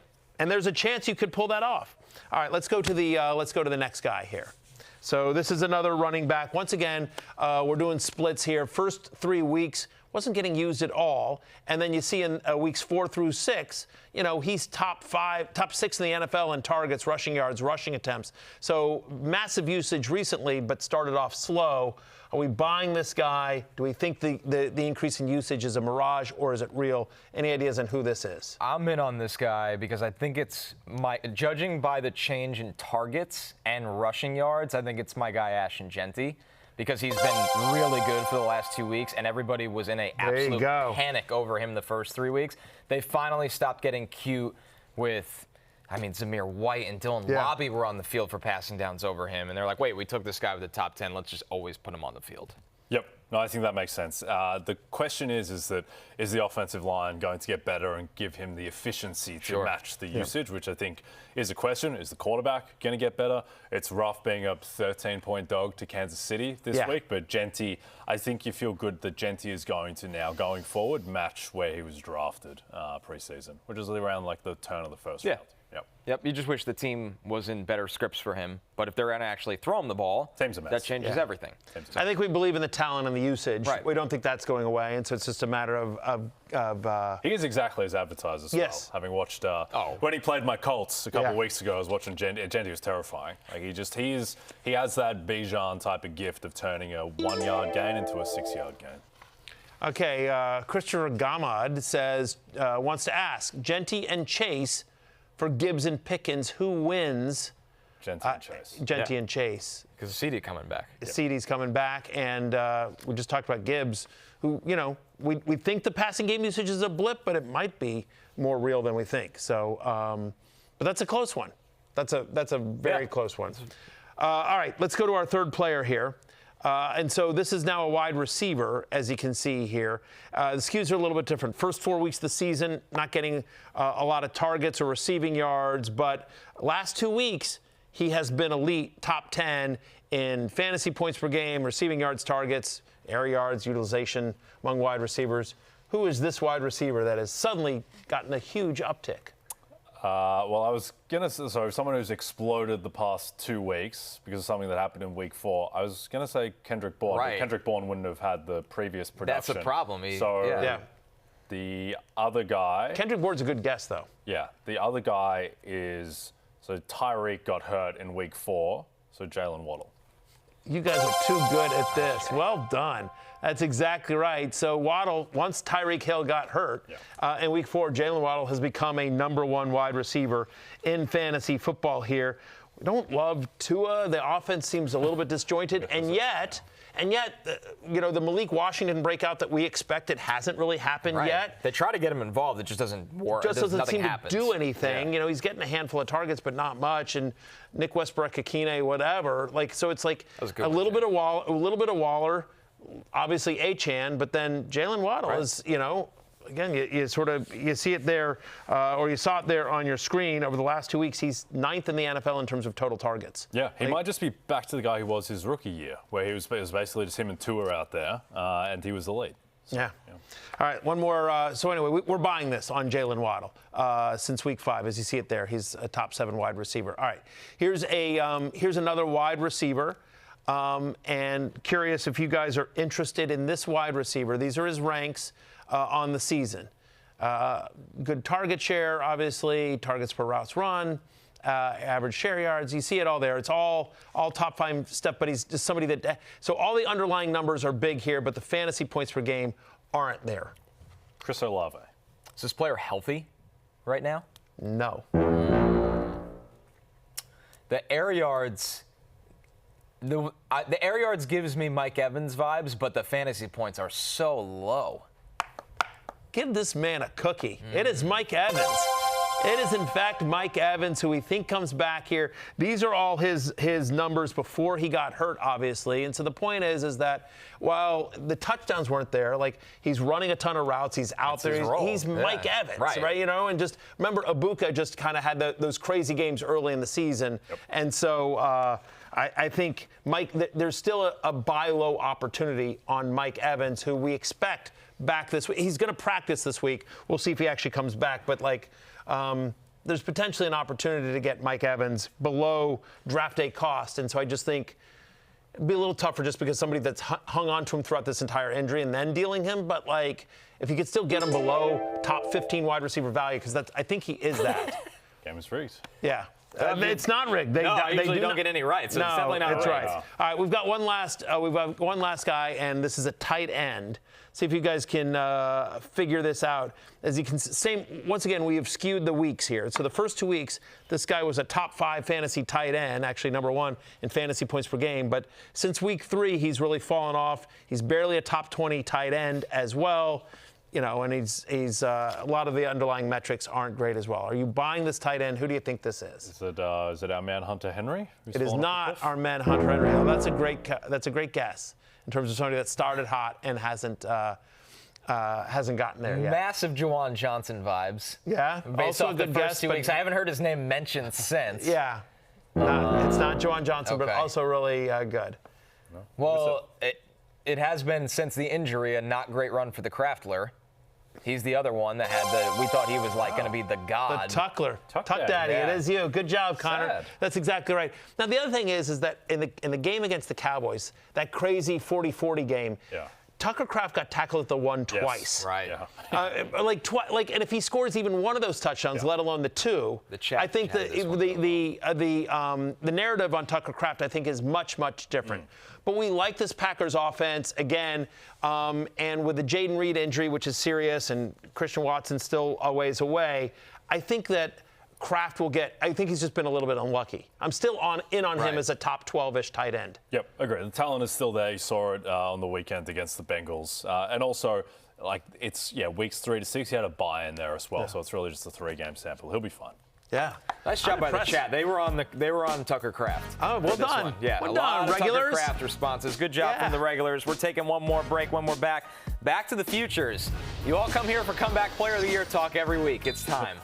Speaker 5: there's a chance you could pull that off. All right, let's go to the next guy here. So this is another running back. Once again, we're doing splits here. First 3 weeks wasn't getting used at all, and then you see in weeks 4 through 6, you know, he's top 6 in the NFL in targets, rushing yards, rushing attempts. So massive usage recently, but started off slow. Are we buying this guy? Do we think the increase in usage is a mirage or is it real? Any ideas on who this is?
Speaker 1: I'm in on this guy because I think it's judging by the change in targets and rushing yards, I think it's my guy Ashton Jeanty, because he's been really good for the last 2 weeks and everybody was in an absolute panic over him the first 3 weeks. They finally stopped getting cute with, Jahmyr White and Dylan Lobby were on the field for passing downs over him. And they're like, wait, we took this guy with the top 10. Let's just always put him on the field.
Speaker 3: Yep. No, I think that makes sense. The question is the offensive line going to get better and give him the efficiency to match the usage, which I think is a question. Is the quarterback going to get better? It's rough being up 13-point dog to Kansas City this week, but Jeanty, I think you feel good that Jeanty is going to now, going forward, match where he was drafted preseason, which is around like the turn of the first round.
Speaker 1: Yep, you just wish the team was in better scripts for him. But if they're going to actually throw him the ball, that changes everything.
Speaker 5: I think we believe in the talent and the usage.
Speaker 1: Right.
Speaker 5: We don't think that's going away, and so it's just a matter of
Speaker 3: he is exactly as advertised as well. Having watched when he played my Colts a couple of weeks ago, I was watching Jeanty. Jeanty was terrifying. Like he has that Bijan type of gift of turning a 1-yard gain into a 6-yard gain.
Speaker 5: Okay, Christopher Gamad says wants to ask Jeanty and Chase. For Gibbs and Pickens, who wins?
Speaker 3: Jeanty and Chase.
Speaker 5: Jeanty and Chase.
Speaker 1: Because CeeDee coming back.
Speaker 5: CeeDee's coming back, and we just talked about Gibbs, who, you know, we think the passing game usage is a blip, but it might be more real than we think. So, but that's a close one. That's a very close one. All right, let's go to our third player here. And so this is now a wide receiver, as you can see here. The skews are a little bit different. First 4 weeks of the season, not getting a lot of targets or receiving yards, but last 2 weeks, he has been elite, top 10 in fantasy points per game, receiving yards, targets, air yards, utilization among wide receivers. Who is this wide receiver that has suddenly gotten a huge uptick?
Speaker 3: Well, I was going to say, so someone who's exploded the past 2 weeks because of something that happened in week 4, I was going to say Kendrick Bourne, but Kendrick Bourne wouldn't have had the previous production.
Speaker 1: That's the problem.
Speaker 3: The other guy...
Speaker 5: Kendrick Bourne's a good guess, though.
Speaker 3: Yeah, the other guy is... So Tyreek got hurt in week 4, so Jaylen Waddle.
Speaker 5: You guys are too good at this. Well done. That's exactly right. So Waddle, once Tyreek Hill got hurt in week 4, Jaylen Waddle has become a #1 wide receiver in fantasy football here. We don't love Tua. The offense seems a little bit disjointed, and yet, you know, the Malik Washington breakout that we expected hasn't really happened yet.
Speaker 1: They try to get him involved. It just doesn't work.
Speaker 5: Just doesn't seem
Speaker 1: happens.
Speaker 5: to do anything. You know, he's getting a handful of targets, but not much. And Nick Westbrook-Akine, whatever. Like, so it's like a little bit of Waller, obviously Achane, but then Jaylen Waddle is, you know. Again, you see it there, or you saw it there on your screen over the last 2 weeks. He's 9th in the NFL in terms of total targets.
Speaker 3: Yeah, he might just be back to the guy who was his rookie year, where it was basically just him and Tua out there, and he was the lead. So,
Speaker 5: yeah. All right, one more. So anyway, we're buying this on Jaylen Waddle since week 5. As you see it there, he's a top 7 wide receiver. All right, here's another wide receiver. And curious if you guys are interested in this wide receiver. These are his ranks on the season. Good target share, obviously, targets per routes run, average share yards. You see it all there. It's all top 5 stuff, but he's just somebody that – so all the underlying numbers are big here, but the fantasy points per game aren't there.
Speaker 3: Chris Olave.
Speaker 1: Is this player healthy right now?
Speaker 5: No.
Speaker 1: The air yards – the air yards gives me Mike Evans vibes, but the fantasy points are so low.
Speaker 5: give this man a cookie. It is Mike Evans. It is, in fact, Mike Evans, who we think comes back here. These are all his numbers before he got hurt, obviously. And so the point is that while the touchdowns weren't there, like, he's running a ton of routes, he's out there. He's Mike Evans, right? You know, and just remember, Ibuka just kind of had those crazy games early in the season. Yep. And so I think Mike, there's still a buy low opportunity on Mike Evans, who we expect back this week. He's going to practice this week. We'll see if he actually comes back. But, like, there's potentially an opportunity to get Mike Evans below draft day cost. And so I just think it'd be a little tougher just because somebody that's hung on to him throughout this entire injury and then dealing him. But, like, if you could still get him below top 15 wide receiver value, because I think he is that.
Speaker 3: Game is rigged.
Speaker 5: Yeah. It's not rigged. They
Speaker 1: usually don't get any right, so it's definitely not
Speaker 5: it's
Speaker 1: rigged.
Speaker 5: Right. All right, we've got one last guy, and this is a tight end. See if you guys can figure this out. As you can once again, we have skewed the weeks here. So the first 2 weeks, this guy was a top 5 fantasy tight end, actually number 1 in fantasy points per game. But since week 3, he's really fallen off. He's barely a top 20 tight end as well. You know, and he's a lot of the underlying metrics aren't great as well. Are you buying this tight end? Who do you think this is?
Speaker 3: Is it our man Hunter Henry?
Speaker 5: It is not our man Hunter Henry. Oh, that's a great guess in terms of somebody that started hot and hasn't gotten there yet.
Speaker 1: Massive Jauan Johnson vibes.
Speaker 5: Yeah,
Speaker 1: based
Speaker 5: also
Speaker 1: off
Speaker 5: a
Speaker 1: the
Speaker 5: good
Speaker 1: first
Speaker 5: guess,
Speaker 1: 2
Speaker 5: but
Speaker 1: weeks. I haven't heard his name mentioned since.
Speaker 5: Yeah, it's not Jauan Johnson, but
Speaker 1: Okay.
Speaker 5: also really good.
Speaker 1: Well, it has been since the injury a not great run for the Kraftler. He's the other one that we thought he was like going to be the god.
Speaker 5: The Tuck
Speaker 3: Daddy.
Speaker 5: Daddy.
Speaker 1: Yeah.
Speaker 5: It is you. Good job, Connor.
Speaker 1: Sad.
Speaker 5: That's exactly right. Now, the other thing is that in the game against the Cowboys, that crazy 40-40 game, Tucker Kraft got tackled at the 1 twice.
Speaker 1: Right.
Speaker 3: Yeah.
Speaker 5: And if he scores even one of those touchdowns, let alone the 2, I think the narrative on Tucker Kraft, I think, is much, much different. But we like this Packers offense again, and with the Jaden Reed injury, which is serious, and Christian Watson still a ways away, I think that Kraft will get. I think he's just been a little bit unlucky. I'm still in on him as a top 12-ish tight end.
Speaker 3: Yep, agree. The talent is still there. You saw it on the weekend against the Bengals, and also, like, it's weeks 3 to 6. He had a bye in there as well, so it's really just a 3-game sample. He'll be fine.
Speaker 5: Yeah.
Speaker 1: Nice job by the chat. They were on Tucker Kraft.
Speaker 5: Oh, well done.
Speaker 1: Yeah,
Speaker 5: well
Speaker 1: a
Speaker 5: done,
Speaker 1: lot of
Speaker 5: regulars.
Speaker 1: Tucker Kraft responses. Good job from the regulars. We're taking one more break when we're back. Back to the futures. You all come here for Comeback Player of the Year talk every week. It's time.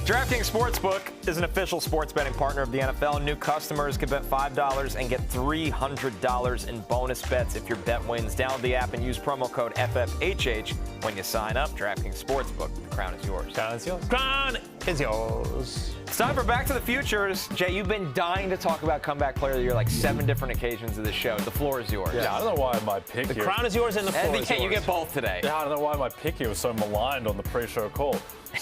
Speaker 1: DraftKings Sportsbook is an official sports betting partner of the NFL. New customers can bet $5 and get $300 in bonus bets if your bet wins. Download the app and use promo code FFHH when you sign up. DraftKings Sportsbook, the crown is yours.
Speaker 5: Crown is yours. Crown is yours.
Speaker 1: It's time for Back to the Futures. Jay, you've been dying to talk about Comeback Player of the Year like 7 different occasions of the show. The floor is yours.
Speaker 3: Yeah, I don't know why my pick
Speaker 5: The
Speaker 3: here.
Speaker 5: crown is yours and the floor is yours.
Speaker 1: You get both today.
Speaker 3: Yeah, I don't know why my pick here was so maligned on the pre-show call.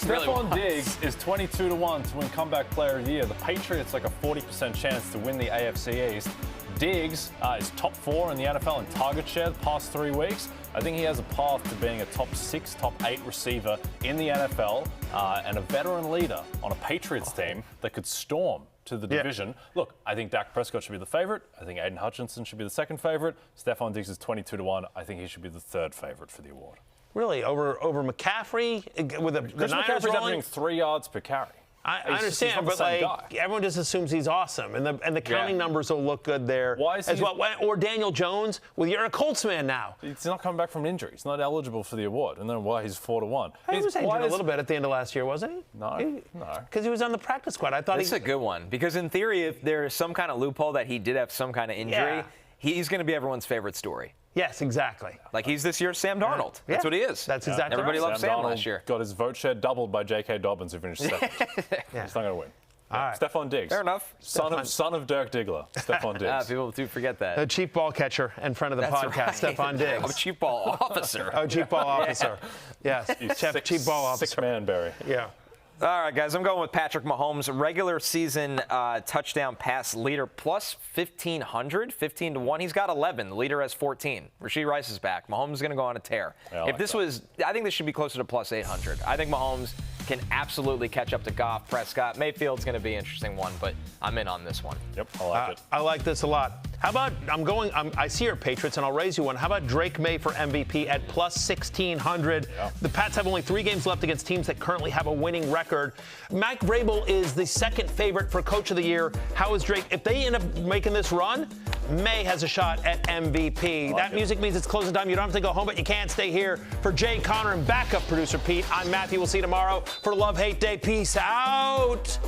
Speaker 1: really
Speaker 3: Stefon
Speaker 1: was.
Speaker 3: Diggs is 22-1 to win Comeback Player of the Year. The Patriots like a 40% chance to win the AFC East. Diggs is top 4 in the NFL in target share the past 3 weeks. I think he has a path to being a top 6, top 8 receiver in the NFL and a veteran leader on a Patriots team that could storm to the division. Look, I think Dak Prescott should be the favorite. I think Aiden Hutchinson should be the second favorite. Stefon Diggs is 22-1. I think he should be the third favorite for the award.
Speaker 5: Really? Over McCaffrey with the
Speaker 3: Chris
Speaker 5: Niners
Speaker 3: McCaffrey's
Speaker 5: rolling?
Speaker 3: averaging 3 yards per carry.
Speaker 5: I
Speaker 3: He's
Speaker 5: understand,
Speaker 3: not the
Speaker 5: but
Speaker 3: same
Speaker 5: like
Speaker 3: guy.
Speaker 5: everyone just assumes he's awesome, and the counting numbers will look good there.
Speaker 3: Why is
Speaker 5: as
Speaker 3: he-
Speaker 5: well? Or Daniel Jones? Well, you're a Colts man now.
Speaker 3: He's not coming back from an injury. He's not eligible for the award. And then why he's 4-1.
Speaker 5: He was injured
Speaker 3: why
Speaker 5: a
Speaker 3: is-
Speaker 5: little bit at the end of last year, wasn't he?
Speaker 3: No.
Speaker 5: Because he was on the practice squad. I thought
Speaker 1: This is a good one because in theory, if there's some kind of loophole that he did have some kind of injury,
Speaker 5: Yeah.
Speaker 1: he's going to be everyone's favorite story.
Speaker 5: Yes, exactly.
Speaker 1: Like he's this year's Sam Darnold. That's what he is.
Speaker 5: That's exactly
Speaker 1: Everybody
Speaker 5: right.
Speaker 1: loved Sam
Speaker 3: Darnold
Speaker 1: last year.
Speaker 3: got his vote share doubled by J.K. Dobbins, who finished second. He's not going to win.
Speaker 5: All right.
Speaker 3: Stefon Diggs.
Speaker 1: Fair enough.
Speaker 3: Son of Dirk Diggler. Stefon Diggs.
Speaker 1: People do forget that.
Speaker 5: The chief ball catcher and friend of the
Speaker 1: That's
Speaker 5: podcast,
Speaker 1: right.
Speaker 5: Stefon Diggs.
Speaker 1: I'm a chief ball officer.
Speaker 5: Oh, chief ball officer. Yes, chief ball officer.
Speaker 3: Sick man, Barry.
Speaker 5: Yeah.
Speaker 1: All right, guys, I'm going with Patrick Mahomes, regular season touchdown pass leader, plus 1,500, 15-1. He's got 11. The leader has 14. Rashee Rice is back. Mahomes is going to go on a tear.
Speaker 3: Yeah, I
Speaker 1: think this should be closer to plus 800. I think Mahomes can absolutely catch up to Goff, Prescott. Mayfield's going to be an interesting one, but I'm in on this one.
Speaker 3: Yep, I like it.
Speaker 5: I like this a lot. How about, I see your Patriots, and I'll raise you one. How about Drake Maye for MVP at plus 1,600?
Speaker 3: Yeah.
Speaker 5: The Pats have only 3 games left against teams that currently have a winning record. Mike Vrabel is the second favorite for Coach of the Year. How is Drake? If they end up making this run, May has a shot at MVP. That music means it's closing time. You don't have to go home, but you can stay here. For Jay, Connor, and backup producer Pete, I'm Matthew. We'll see you tomorrow for Love Hate Day. Peace out.